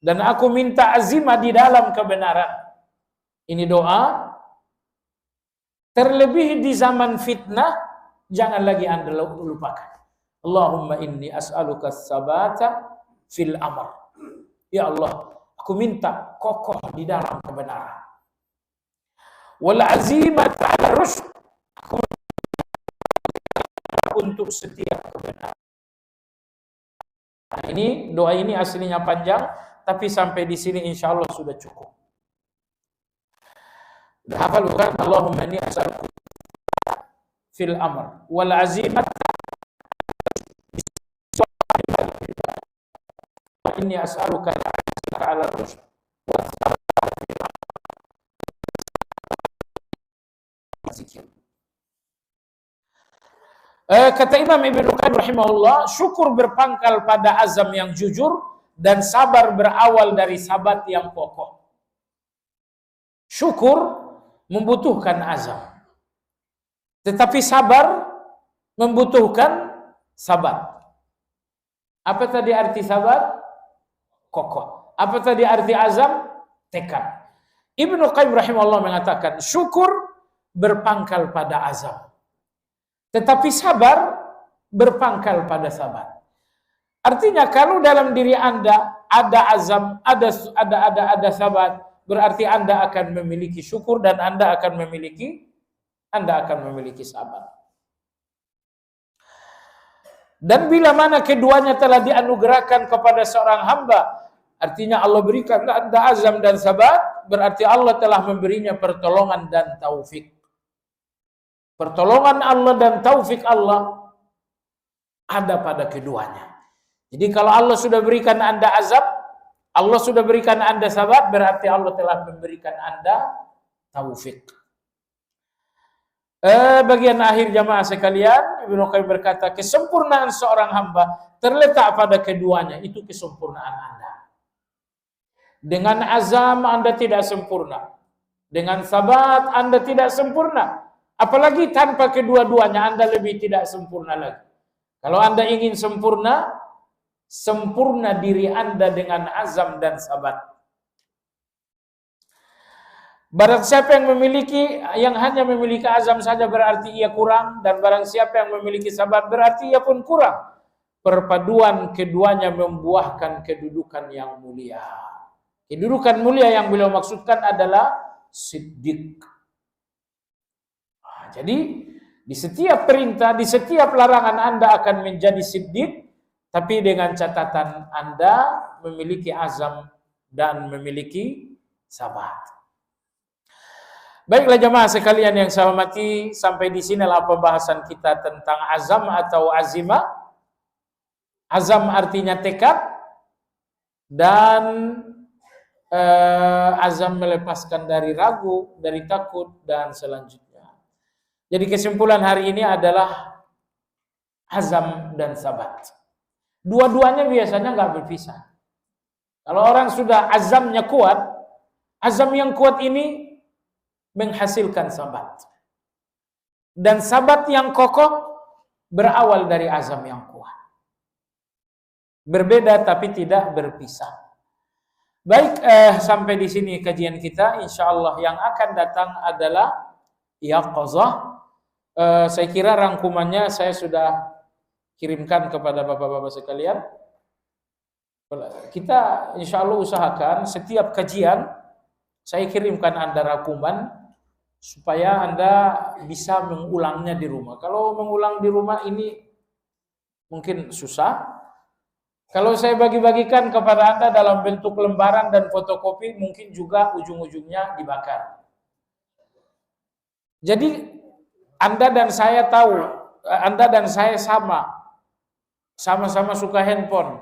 dan aku minta azimah di dalam kebenaran. Ini doa. Terlebih di zaman fitnah, jangan lagi Anda lupakan. Allahumma inni as'aluka as-sabata fil amr. Ya Allah, aku minta kokoh di dalam kebenaran. Wal azimata 'ala rusyd. Untuk setiap kebenaran. Nah, ini doa ini aslinya panjang, tapi sampai di sini insya Allah sudah cukup. Udah hafal bukan? Allahumma inni as'aluka fil amr wal azimat inni as'aluka ala rusyd. Kata Imam Ibnu Qayyim rahimahullah, syukur berpangkal pada azam yang jujur dan sabar berawal dari sabat yang kokoh. Syukur membutuhkan azam, tetapi sabar membutuhkan sabat. Apa tadi arti sabat? Kokoh. Apa tadi arti azam? Tekad. Ibnu Qayyim rahimahullah mengatakan syukur berpangkal pada azam, tetapi sabar berpangkal pada sabat. Artinya kalau dalam diri Anda ada azam, ada sabat, berarti Anda akan memiliki syukur dan Anda akan memiliki sabar. Dan bila mana keduanya telah dianugerahkan kepada seorang hamba, artinya Allah berikan Anda azam dan sabat, berarti Allah telah memberinya pertolongan dan taufik. Pertolongan Allah dan taufik Allah ada pada keduanya. Jadi kalau Allah sudah berikan Anda azab, Allah sudah berikan Anda sabat, berarti Allah telah memberikan Anda taufik. Bagian akhir jamaah sekalian, Ibnu Qayyim berkata, kesempurnaan seorang hamba terletak pada keduanya, itu kesempurnaan Anda. Dengan azam Anda tidak sempurna, dengan sabat Anda tidak sempurna, apalagi tanpa kedua-duanya Anda lebih tidak sempurna lagi. Kalau Anda ingin sempurna, sempurna diri Anda dengan azam dan sabat. Barang siapa yang hanya memiliki azam saja berarti ia kurang, dan barang siapa yang memiliki sabat berarti ia pun kurang. Perpaduan keduanya membuahkan kedudukan yang mulia. Kedudukan mulia yang beliau maksudkan adalah siddiq. Jadi di setiap perintah, di setiap larangan Anda akan menjadi siddiq, tapi dengan catatan Anda memiliki azam dan memiliki sabat. Baiklah jemaah sekalian yang saya hormati, sampai di sinilah pembahasan kita tentang azam atau azimah. Azam artinya tekad, dan azam melepaskan dari ragu, dari takut, dan selanjutnya. Jadi kesimpulan hari ini adalah azam dan sabat. Dua-duanya biasanya nggak berpisah. Kalau orang sudah azamnya kuat, azam yang kuat ini menghasilkan sabat. Dan sabat yang kokoh berawal dari azam yang kuat. Berbeda tapi tidak berpisah. Baik, sampai di sini kajian kita. Insyaallah yang akan datang adalah yaqazah. Saya kira rangkumannya saya sudah kirimkan kepada bapak-bapak sekalian. Kita insyaallah usahakan setiap kajian saya kirimkan Anda rangkuman supaya Anda bisa mengulangnya di rumah. Kalau mengulang di rumah ini mungkin susah. Kalau saya bagi-bagikan kepada Anda dalam bentuk lembaran dan fotokopi, mungkin juga ujung-ujungnya dibakar. Jadi Anda dan saya tahu, Anda dan saya sama-sama suka handphone.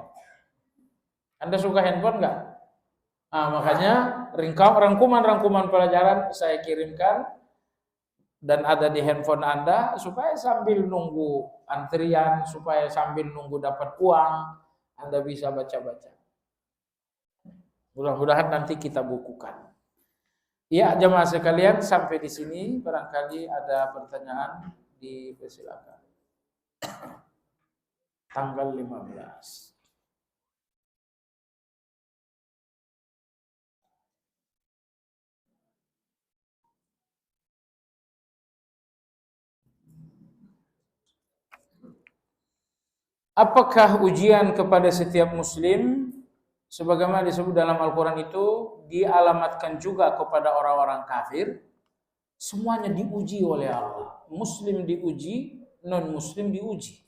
Anda suka handphone nggak? Nah, makanya rangkuman-rangkuman pelajaran saya kirimkan dan ada di handphone Anda supaya sambil nunggu antrian, supaya sambil nunggu dapat uang, Anda bisa baca-baca. Mudah-mudahan nanti kita bukukan. Ya, jemaah sekalian, sampai di sini barangkali ada pertanyaan, dipersilakan. Tanggal 15. Apakah ujian kepada setiap muslim sebagaimana disebut dalam Al-Quran itu dialamatkan juga kepada orang-orang kafir? Semuanya diuji oleh Allah. Muslim diuji, non-muslim diuji.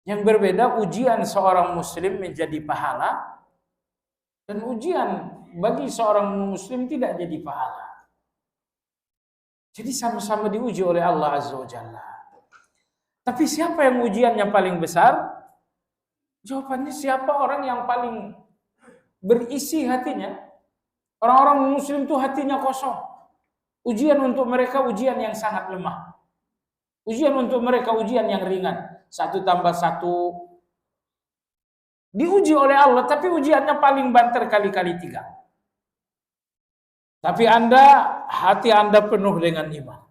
Yang berbeda ujian seorang muslim menjadi pahala, dan ujian bagi seorang muslim tidak jadi pahala. Jadi sama-sama diuji oleh Allah Azza wa Jalla. Tapi siapa yang ujiannya paling besar? Jawabannya siapa orang yang paling berisi hatinya? Orang-orang muslim itu hatinya kosong. Ujian untuk mereka ujian yang sangat lemah. Ujian untuk mereka ujian yang ringan. 1 tambah 1. Diuji oleh Allah, tapi ujiannya paling banter kali-kali 3. Tapi hati Anda penuh dengan iman.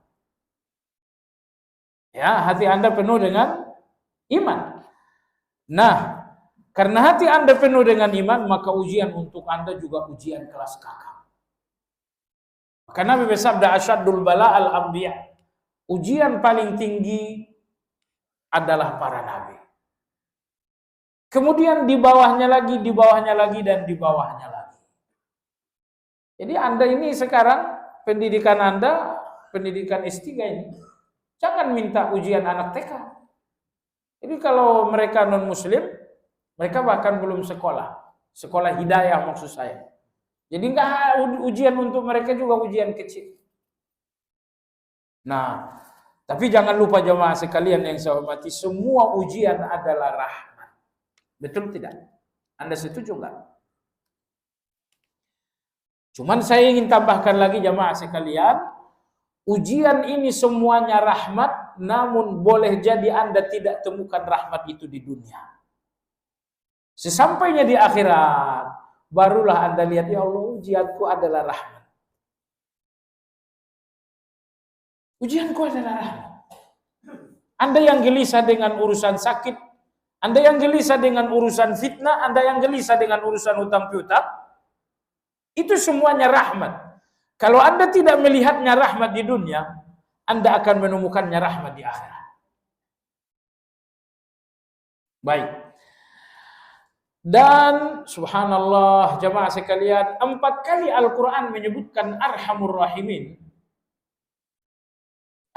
Ya, hati Anda penuh dengan iman. Nah, karena hati Anda penuh dengan iman, maka ujian untuk Anda juga ujian kelas kakap. Karena Nabi bersabda, asyadul bala al-anbiya. Ujian paling tinggi adalah para nabi. Kemudian di bawahnya lagi, dan di bawahnya lagi. Jadi Anda ini sekarang, pendidikan Anda, pendidikan S3 ini, jangan minta ujian anak TK. Jadi kalau mereka non-muslim, mereka bahkan belum sekolah hidayah maksud saya. Jadi enggak, ujian untuk mereka juga ujian kecil. Nah, tapi jangan lupa jemaah sekalian yang saya hormati, semua ujian adalah rahmat. Betul tidak? Anda setuju enggak? Cuman saya ingin tambahkan lagi jemaah sekalian, ujian ini semuanya rahmat, namun boleh jadi Anda tidak temukan rahmat itu di dunia. Sesampainya di akhirat, barulah Anda lihat, ya Allah, ujianku adalah rahmat. Ujianku adalah rahmat. Anda yang gelisah dengan urusan sakit, Anda yang gelisah dengan urusan fitnah, Anda yang gelisah dengan urusan hutang piutang, itu semuanya rahmat. Kalau Anda tidak melihatnya rahmat di dunia, Anda akan menemukannya rahmat di akhirat. Baik. Dan subhanallah jemaah sekalian, 4 kali Al-Quran menyebutkan Arhamur Rahimin.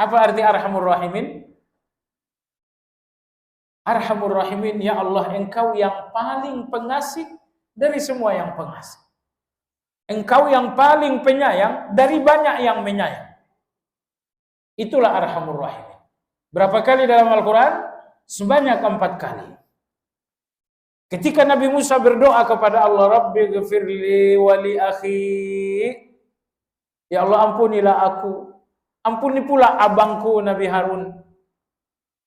Apa arti Arhamur Rahimin? Arhamur Rahimin, ya Allah, Engkau yang paling pengasih dari semua yang pengasih. Engkau yang paling penyayang dari banyak yang menyayang. Itulah Arhamur Rahimin. Berapa kali dalam Al-Quran? Sebanyak 4 kali. Ketika Nabi Musa berdoa kepada Allah, Rabbi ghafirli wa li akhi. Ya Allah, ampunilah aku. Ampuni pula abangku Nabi Harun.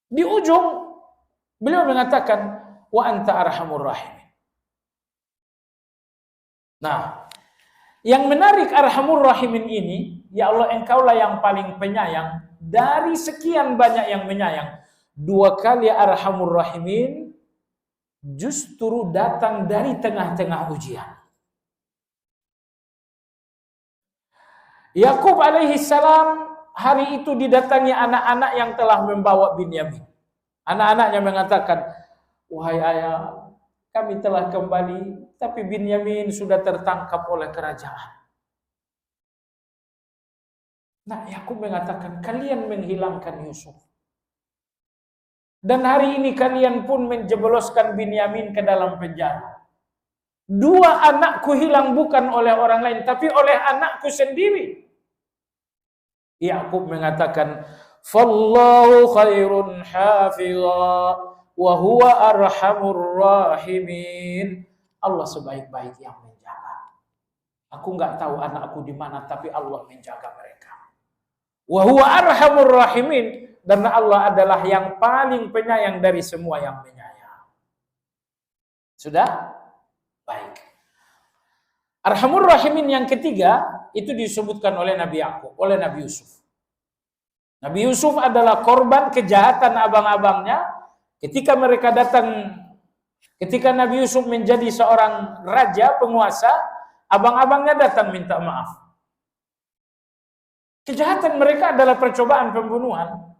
Di ujung beliau mengatakan, wa anta arhamur rahimin. Nah, yang menarik Arhamur Rahimin ini, ya Allah, Engkaulah yang paling penyayang dari sekian banyak yang menyayang. 2 kali Arhamur Rahimin justru datang dari tengah-tengah ujian. Yakub alaihi salam hari itu didatangi anak-anak yang telah membawa Binyamin. Anak-anaknya mengatakan, wahai ayah, kami telah kembali, tapi Binyamin sudah tertangkap oleh kerajaan. Nah, Yakub mengatakan, kalian menghilangkan Yusuf. Dan hari ini kalian pun menjebloskan Binyamin ke dalam penjara. 2 anakku hilang bukan oleh orang lain, tapi oleh anakku sendiri. Yakub mengatakan, fallahu khairun hafidha wa huwa arhamur rahimin. Allah sebaik-baik yang menjaga. Aku enggak tahu anakku di mana, tapi Allah menjaga mereka. Wa huwa arhamur rahimin, dan Allah adalah yang paling penyayang dari semua yang menyayang. Sudah? Baik. Arhamur Rahimin yang ketiga itu disebutkan oleh Nabi Yakub, oleh Nabi Yusuf. Nabi Yusuf adalah korban kejahatan abang-abangnya ketika mereka datang, ketika Nabi Yusuf menjadi seorang raja, penguasa, abang-abangnya datang minta maaf. Kejahatan mereka adalah percobaan pembunuhan.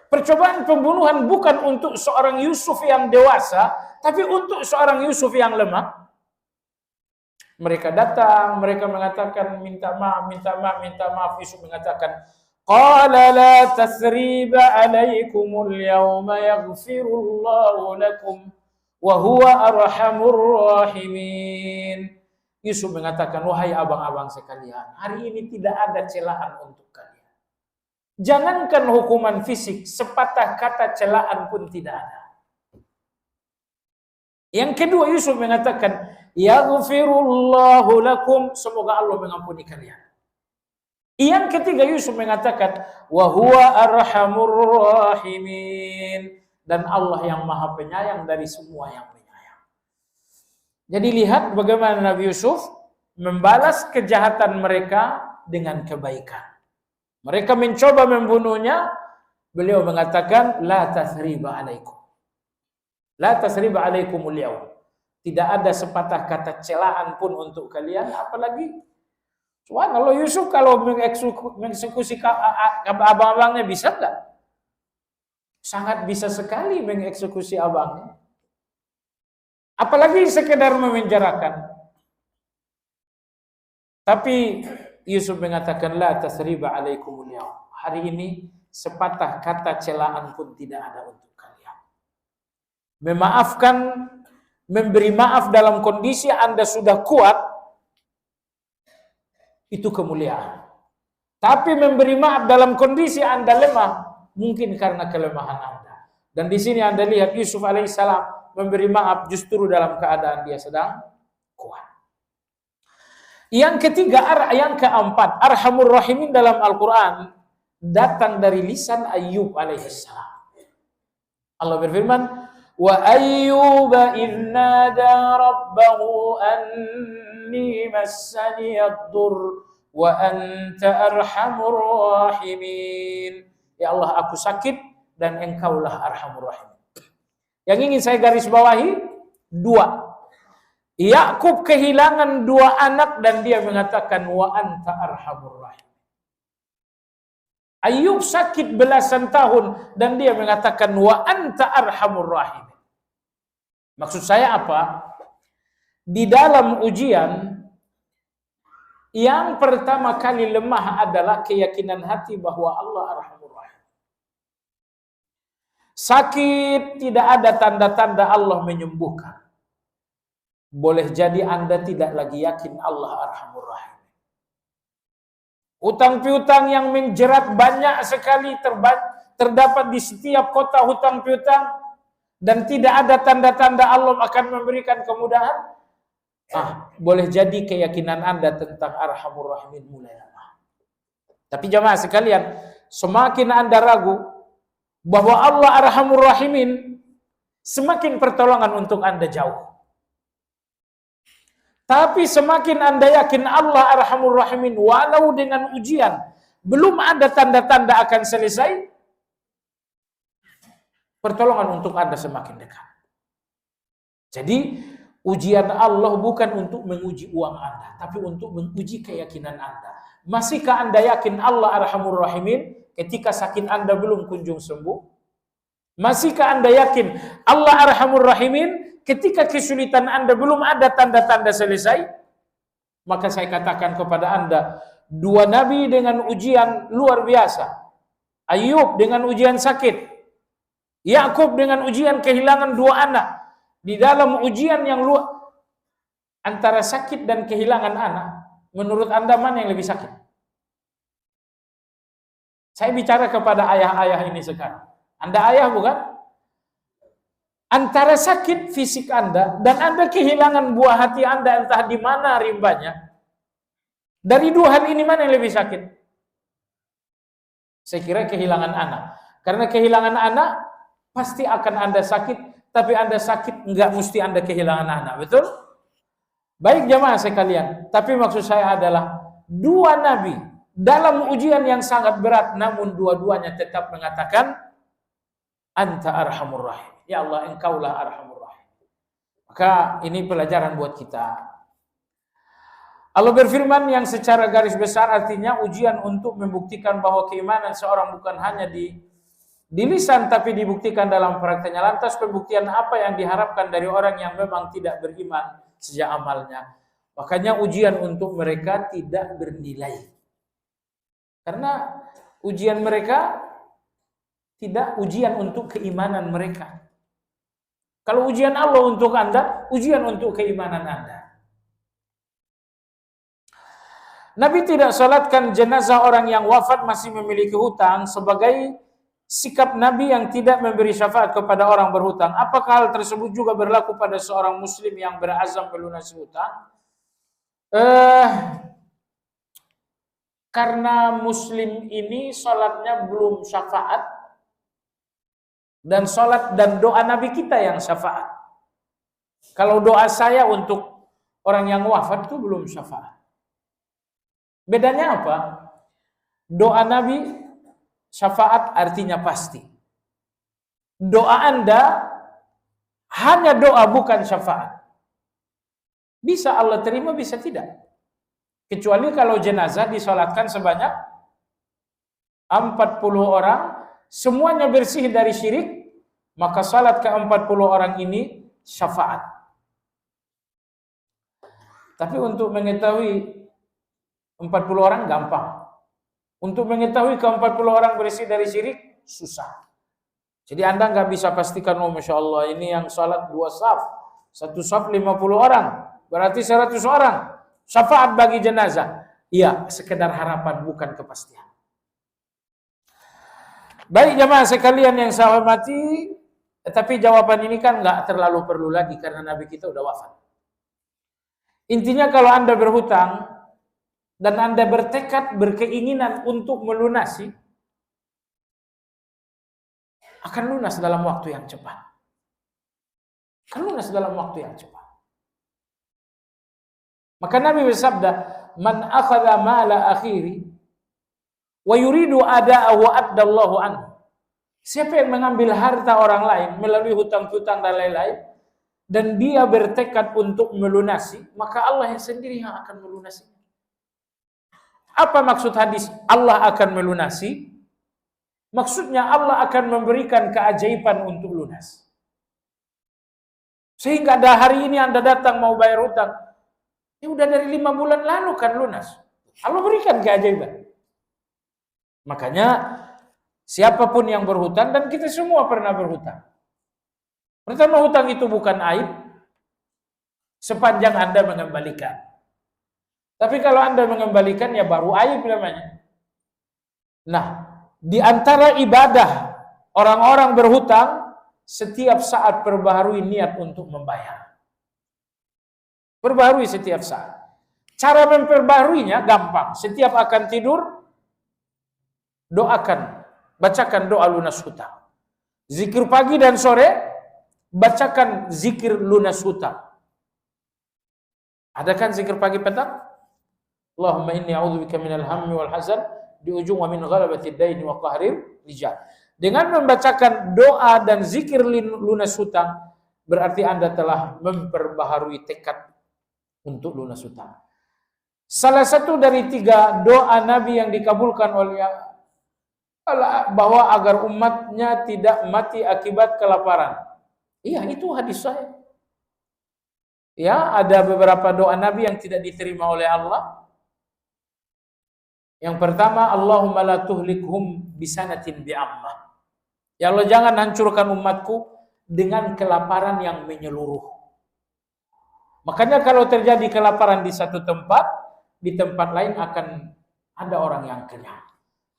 Percobaan pembunuhan bukan untuk seorang Yusuf yang dewasa, tapi untuk seorang Yusuf yang lemah. Mereka datang, mereka mengatakan minta maaf, minta maaf, minta maaf. Yusuf mengatakan, qala la tasriba alaikumul yawma yaghfirullahu lakum wa huwa arhamur rahimin. Yusuf mengatakan, wahai abang-abang sekalian, hari ini tidak ada celaan untuk kalian. Jangankan hukuman fisik, sepatah kata celaan pun tidak ada. Yang kedua, Yusuf mengatakan, yaghfirullahu lakum, semoga Allah mengampuni kalian. Yang ketiga, Yusuf mengatakan, wa huwa arhamur rahimin, dan Allah yang maha penyayang dari semua yang menyayang. Jadi lihat bagaimana Nabi Yusuf membalas kejahatan mereka dengan kebaikan. Mereka mencoba membunuhnya, beliau mengatakan, la tasriba alaikum. La tasriba alaikumul yawm. Tidak ada sepatah kata celaan pun untuk kalian, apalagi subhanallah, Yusuf kalau mengeksekusi abang-abangnya bisa enggak? Sangat bisa sekali mengeksekusi abangnya. Apalagi sekedar memenjarakan. Tapi Yusuf mengatakan, la tasriba alaikumul yawm. Hari ini sepatah kata celaan pun tidak ada untuk kalian. Memaafkan, memberi maaf dalam kondisi Anda sudah kuat, itu kemuliaan. Tapi memberi maaf dalam kondisi Anda lemah, mungkin karena kelemahan Anda. Dan di sini Anda lihat Yusuf alaihissalam memberi maaf justru dalam keadaan dia sedang kuat. Yang ketiga, yang keempat, Arhamur Rahimin dalam Al-Quran datang dari lisan Ayyub alaihissalam. Allah berfirman, wa ayyuba idh nada rabbahu anni massani ad-dur wa anta arhamur rahimin. Ya Allah, aku sakit dan engkaulah arhamur rahimin. Yang ingin saya garis bawahi dua. Yakub kehilangan dua anak dan dia mengatakan wa anta arhamur rahim. Ayub sakit belasan tahun dan dia mengatakan wa anta arhamur rahim. Maksud saya apa? Di dalam ujian yang pertama kali lemah adalah keyakinan hati bahwa Allah arhamur rahim. Sakit tidak ada tanda-tanda Allah menyembuhkan. Boleh jadi Anda tidak lagi yakin Allah arhamur rahim. Hutang piutang yang menjerat banyak sekali terdapat di setiap kota hutang piutang dan tidak ada tanda-tanda Allah akan memberikan kemudahan. Boleh jadi keyakinan Anda tentang arhamur rahimin mulai lemah. Tapi jamaah sekalian, semakin Anda ragu bahwa Allah arhamur rahimin, semakin pertolongan untuk Anda jauh. Tapi semakin Anda yakin Allah arhamur rahimin, walau dengan ujian belum ada tanda-tanda akan selesai, pertolongan untuk Anda semakin dekat. Jadi ujian Allah bukan untuk menguji uang Anda, tapi untuk menguji keyakinan Anda. Masihkah Anda yakin Allah arhamur rahimin ketika sakit Anda belum kunjung sembuh? Masihkah Anda yakin Allah arhamur rahimin ketika kesulitan Anda belum ada tanda-tanda selesai? Maka saya katakan kepada Anda, dua nabi dengan ujian luar biasa. Ayub dengan ujian sakit, Yakub dengan ujian kehilangan dua anak. Di dalam ujian yang luar, antara sakit dan kehilangan anak, menurut Anda mana yang lebih sakit? Saya bicara kepada ayah-ayah ini sekarang. Anda ayah bukan? Antara sakit fisik Anda dan Anda kehilangan buah hati Anda entah di mana rimbanya. Dari dua hal ini mana yang lebih sakit? Saya kira kehilangan anak. Karena kehilangan anak pasti akan Anda sakit, tapi Anda sakit enggak mesti Anda kehilangan anak, betul? Baik jamaah sekalian, tapi maksud saya adalah dua nabi dalam ujian yang sangat berat, namun dua-duanya tetap mengatakan anta arhamur rahim. Ya Allah, engkaulah arhamur rahim. Maka ini pelajaran buat kita. Allah berfirman yang secara garis besar artinya ujian untuk membuktikan bahwa keimanan seorang bukan hanya di lisan tapi dibuktikan dalam prakteknya. Lantas pembuktian apa yang diharapkan dari orang yang memang tidak beriman sejak amalnya? Makanya ujian untuk mereka tidak bernilai. Karena ujian mereka tidak ujian untuk keimanan mereka. Kalau ujian Allah untuk Anda, ujian untuk keimanan Anda. Nabi tidak salatkan jenazah orang yang wafat masih memiliki hutang sebagai sikap Nabi yang tidak memberi syafaat kepada orang berhutang. Apakah hal tersebut juga berlaku pada seorang muslim yang berazam melunasi hutang? Karena muslim ini salatnya belum syafaat, dan salat dan doa Nabi kita yang syafaat. Kalau doa saya untuk orang yang wafat itu belum syafaat. Bedanya apa? Doa Nabi syafaat artinya pasti. Doa Anda hanya doa bukan syafaat. Bisa Allah terima, bisa tidak. Kecuali kalau jenazah disolatkan sebanyak 40 orang, semuanya bersih dari syirik, maka salat ke-40 orang ini syafaat. Tapi untuk mengetahui 40 orang gampang. Untuk mengetahui ke-40 orang bersih dari syirik susah. Jadi Anda nggak bisa pastikan, oh Masya Allah ini yang sholat 2 saf, 1 saf 50 orang, berarti 100 orang. Syafaat bagi jenazah. Iya, sekedar harapan, bukan kepastian. Baik jamaah sekalian yang saya hormati, tapi jawaban ini kan nggak terlalu perlu lagi karena Nabi kita udah wafat. Intinya kalau Anda berhutang dan Anda bertekad, berkeinginan untuk melunasi, akan lunas dalam waktu yang cepat. Akan lunas dalam waktu yang cepat. Maka Nabi bersabda, "Man akhadha mala akhiri wa yuridu ada'ahu addallahu anhu." Siapa yang mengambil harta orang lain melalui hutang-hutang dan lain-lain dan dia bertekad untuk melunasi, maka Allah yang sendiri yang akan melunasi. Apa maksud hadis Allah akan melunasi? Maksudnya Allah akan memberikan keajaiban untuk lunas. Sehingga ada hari ini Anda datang mau bayar hutang, ini udah dari 5 bulan lalu kan lunas. Allah berikan keajaiban. Makanya siapapun yang berhutang, dan kita semua pernah berhutang. Pertama, hutang itu bukan aib sepanjang Anda mengembalikan. Tapi kalau Anda mengembalikan ya baru aib namanya. Nah, di antara ibadah orang-orang berhutang, setiap saat perbaharui niat untuk membayar. Perbaharui setiap saat. Cara memperbaharuinya gampang. Setiap akan tidur, doakan, bacakan doa lunas hutang. Zikir pagi dan sore, bacakan zikir lunas hutang. Ada kan zikir pagi petang? Allahumma inni a'udzubika minal hammi wal hazan, di ujung wa min ghalabatid daini wa qahrir rijal. Dengan membacakan doa dan zikir lunas hutang, berarti Anda telah memperbaharui tekad untuk lunas hutang. Salah satu dari 3 doa Nabi yang dikabulkan oleh Allah, bahwa agar umatnya tidak mati akibat kelaparan. Iya, itu hadis sahih. Ya, ada beberapa doa Nabi yang tidak diterima oleh Allah. Yang pertama, Allahumma la tuhlikhum bisanatin bi'ammah. Ya Allah, jangan hancurkan umatku dengan kelaparan yang menyeluruh. Makanya kalau terjadi kelaparan di satu tempat, di tempat lain akan ada orang yang kenyang.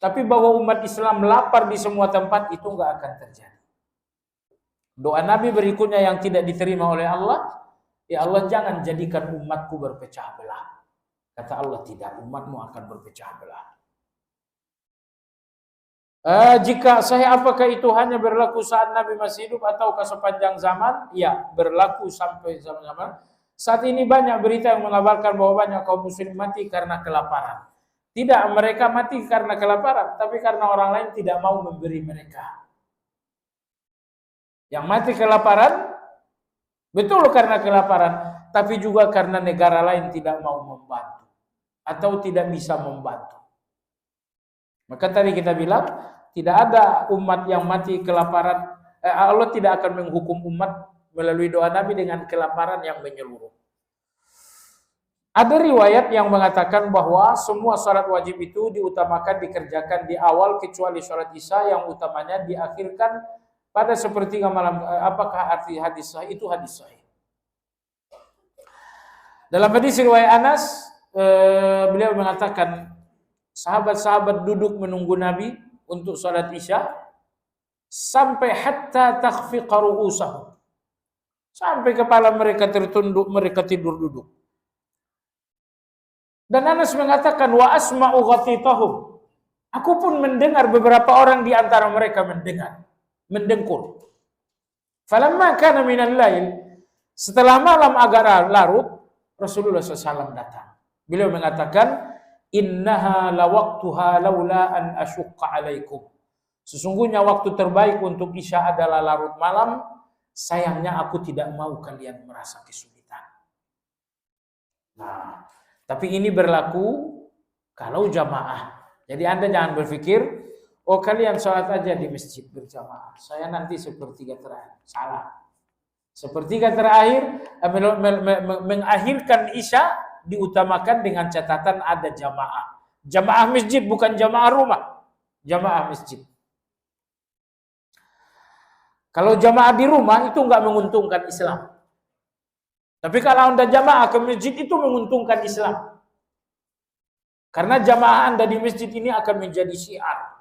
Tapi bahwa umat Islam lapar di semua tempat, itu nggak akan terjadi. Doa Nabi berikutnya yang tidak diterima oleh Allah, ya Allah jangan jadikan umatku berpecah belah. Kata Allah, tidak, umatmu akan berpecah belah. Jika saya, apakah itu hanya berlaku saat Nabi masih hidup ataukah sepanjang zaman? Ya, berlaku sampai zaman-zaman. Saat ini banyak berita yang mengabarkan bahwa banyak kaum muslim mati karena kelaparan. Tidak, mereka mati karena kelaparan, tapi karena orang lain tidak mau memberi mereka. Yang mati kelaparan, betul karena kelaparan, tapi juga karena negara lain tidak mau membantu atau tidak bisa membantu. Maka tadi kita bilang, tidak ada umat yang mati kelaparan. Allah tidak akan menghukum umat melalui doa Nabi dengan kelaparan yang menyeluruh. Ada riwayat yang mengatakan bahwa semua salat wajib itu diutamakan dikerjakan di awal kecuali salat Isya yang utamanya diakhirkan pada sepertiga malam. Apakah arti hadis sahih? Itu hadis sahih. Dalam hadis riwayat Anas, beliau mengatakan sahabat-sahabat duduk menunggu Nabi untuk salat Isya sampai hatta takhfiqa ru'usahum. Sampai kepala mereka tertunduk, mereka tidur duduk. Dan Anas mengatakan wa asma'u ghatitahum. Aku pun mendengar beberapa orang di antara mereka mendengkur. Falamma kana minal lail, setelah malam agak larut, Rasulullah SAW datang. Beliau mengatakan, innaha lawaqtuha laula an asyukka alaikum. Sesungguhnya waktu terbaik untuk Isya adalah larut malam. Sayangnya aku tidak mau kalian merasa kesulitan. Nah, tapi ini berlaku kalau jamaah. Jadi Anda jangan berpikir, oh kalian sholat aja di masjid berjamaah, saya nanti sepertiga terakhir. Salah. Sepertiga terakhir mengakhirkan Isya diutamakan dengan catatan ada jamaah. Jamaah masjid bukan jamaah rumah. Jamaah masjid. Kalau jamaah di rumah itu nggak menguntungkan Islam. Tapi kalau Anda jamaah ke masjid itu menguntungkan Islam. Karena jamaah Anda di masjid ini akan menjadi syiar.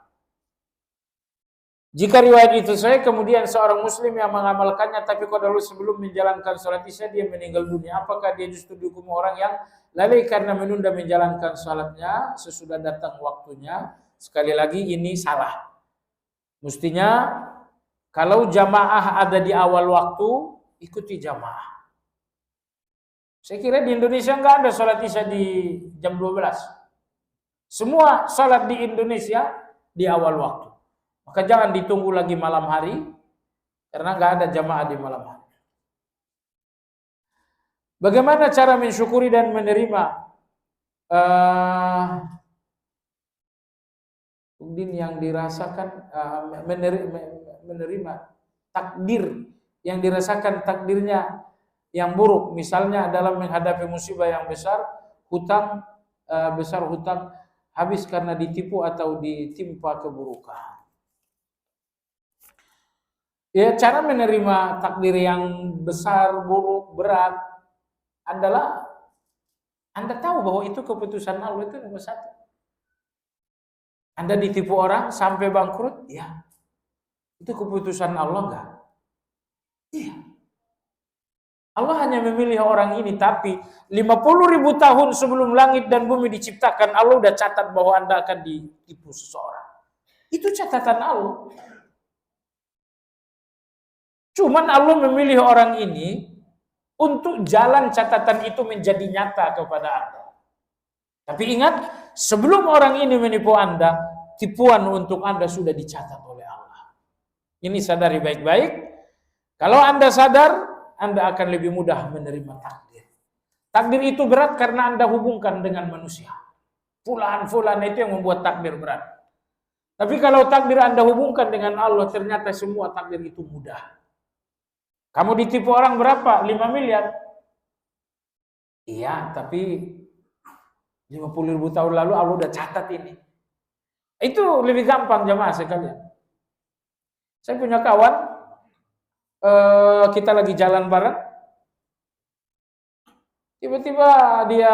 Jika riwayat itu saya, kemudian seorang muslim yang mengamalkannya, tapi kalau sebelum menjalankan sholat isya dia meninggal dunia, apakah dia justru dihukum orang yang lalai karena menunda menjalankan sholatnya sesudah datang waktunya? Sekali lagi ini salah. Mestinya kalau jamaah ada di awal waktu, ikuti jamaah. Saya kira di Indonesia nggak ada sholat isya di jam 12. Semua sholat di Indonesia di awal waktu. Maka jangan ditunggu lagi malam hari, karena nggak ada jamaah di malam hari. Bagaimana cara mensyukuri dan menerima yang dirasakan, menerima takdir yang dirasakan takdirnya yang buruk, misalnya dalam menghadapi musibah yang besar, hutang habis karena ditipu atau ditimpa keburukan. Ya, cara menerima takdir yang besar, buruk, berat adalah Anda tahu bahwa itu keputusan Allah, itu nomor satu. Anda ditipu orang sampai bangkrut, ya. Itu keputusan Allah enggak? Iya. Allah hanya memilih orang ini, tapi 50.000 tahun sebelum langit dan bumi diciptakan, Allah udah catat bahwa Anda akan ditipu seseorang. Itu catatan Allah. Cuman Allah memilih orang ini untuk jalan catatan itu menjadi nyata kepada Anda. Tapi ingat, sebelum orang ini menipu Anda, tipuan untuk Anda sudah dicatat oleh Allah. Ini sadari baik-baik. Kalau Anda sadar, Anda akan lebih mudah menerima takdir. Takdir itu berat karena Anda hubungkan dengan manusia. Fulan itu yang membuat takdir berat. Tapi kalau takdir Anda hubungkan dengan Allah, ternyata semua takdir itu mudah. Kamu ditipu orang berapa? 5 miliar. Iya, tapi 50.000 tahun lalu Allah udah catat ini. Itu lebih gampang jemaah sekalian. Saya punya kawan, kita lagi jalan bareng. Tiba-tiba dia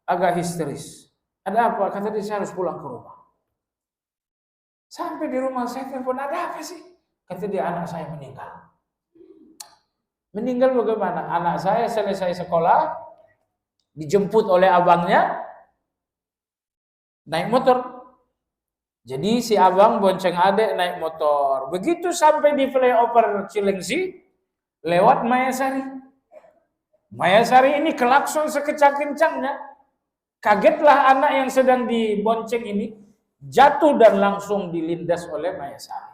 agak histeris. Ada apa? Kata dia, saya harus pulang ke rumah. Sampai di rumah saya telepon, ada apa sih? Kata dia, anak saya meninggal. Meninggal bagaimana? Anak saya selesai sekolah, dijemput oleh abangnya, naik motor. Jadi si abang bonceng adik naik motor. Begitu sampai di flyover Cilengsi, lewat Mayasari. Mayasari ini kelakson sekecang-kencangnya. Kagetlah anak yang sedang dibonceng ini, jatuh dan langsung dilindas oleh Mayasari.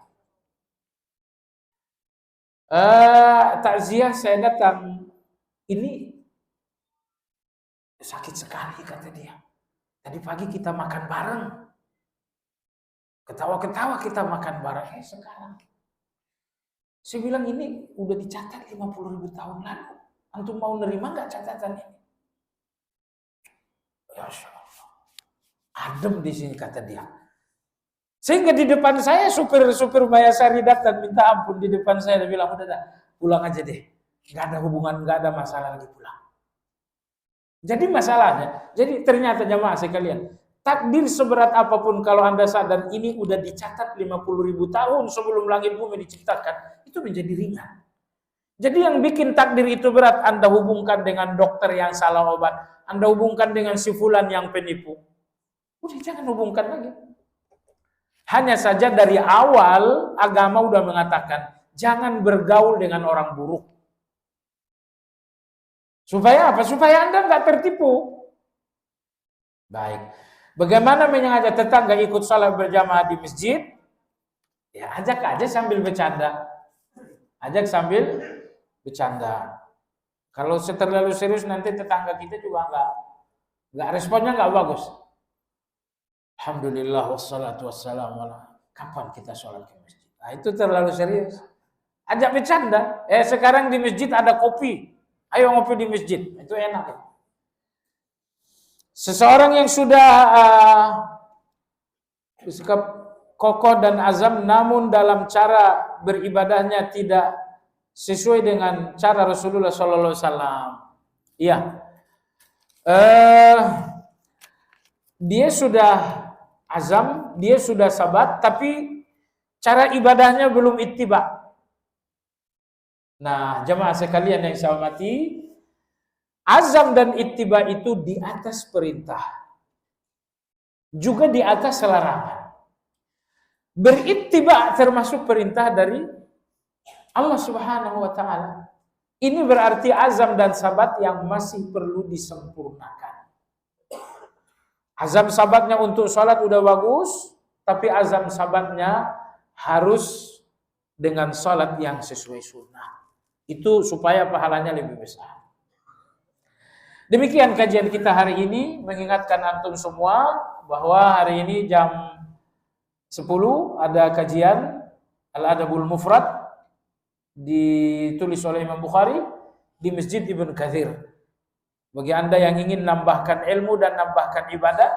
Takziah saya datang, ini sakit sekali kata dia. Tadi pagi kita makan bareng, ketawa-ketawa kita makan bareng. Sekarang saya bilang ini udah dicatat 50.000 tahun lalu. Antum mau nerima nggak catatan ini? Ya Allah, adem di sini kata dia. Sehingga di depan saya supir Mayasari datang minta ampun di depan saya, dia bilang udah pulang aja deh, nggak ada hubungan, nggak ada masalah lagi, pulang. Jadi masalahnya, jadi ternyata jemaah sekalian, takdir seberat apapun kalau Anda sadar ini udah dicatat 50.000 tahun sebelum langit bumi diciptakan, itu menjadi ringan. Jadi yang bikin takdir itu berat, Anda hubungkan dengan dokter yang salah obat, Anda hubungkan dengan si fulan yang penipu. Udah jangan hubungkan lagi. Hanya saja dari awal agama udah mengatakan jangan bergaul dengan orang buruk. Supaya apa? Supaya Anda nggak tertipu. Baik. Bagaimana mengajak tetangga ikut salat berjamaah di masjid? Ya ajak aja sambil bercanda. Ajak sambil bercanda. Kalau terlalu serius nanti tetangga kita juga nggak responnya nggak bagus. Alhamdulillah wassalatu wassalamu ala. Kapan kita sholat ke masjid? Nah, itu terlalu serius. Ajak bercanda. Sekarang di masjid ada kopi. Ayo ngopi di masjid. Itu enak. Seseorang yang sudah bersikap kokoh dan azam namun dalam cara beribadahnya tidak sesuai dengan cara Rasulullah sallallahu alaihi wasallam. Iya. Dia sudah azam, dia sudah sabat, tapi cara ibadahnya belum ittiba. Nah, jemaah sekalian yang saya hormati, azam dan ittiba itu di atas perintah, juga di atas larangan. Berittiba termasuk perintah dari Allah Subhanahu wa taala. Ini berarti azam dan sabat yang masih perlu disempurnakan. Azam sabatnya untuk sholat udah bagus, tapi azam sabatnya harus dengan sholat yang sesuai sunnah. Itu supaya pahalanya lebih besar. Demikian kajian kita hari ini, mengingatkan antum semua bahwa hari ini jam 10 ada kajian Al-Adabul Mufrad ditulis oleh Imam Bukhari di Masjid Ibnu Katsir. Bagi Anda yang ingin nambahkan ilmu dan nambahkan ibadah,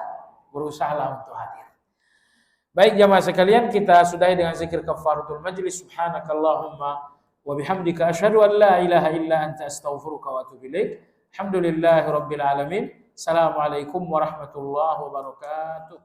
berusahalah untuk hadir. Baik jamaah sekalian, kita sudahi dengan zikir kafaratul majlis. Subhanakallahumma wa bihamdika asyhadu an la ilaha illa anta astaghfiruka wa atubu ilaik. Alhamdulillahirabbil alamin. Assalamualaikum warahmatullahi wabarakatuh.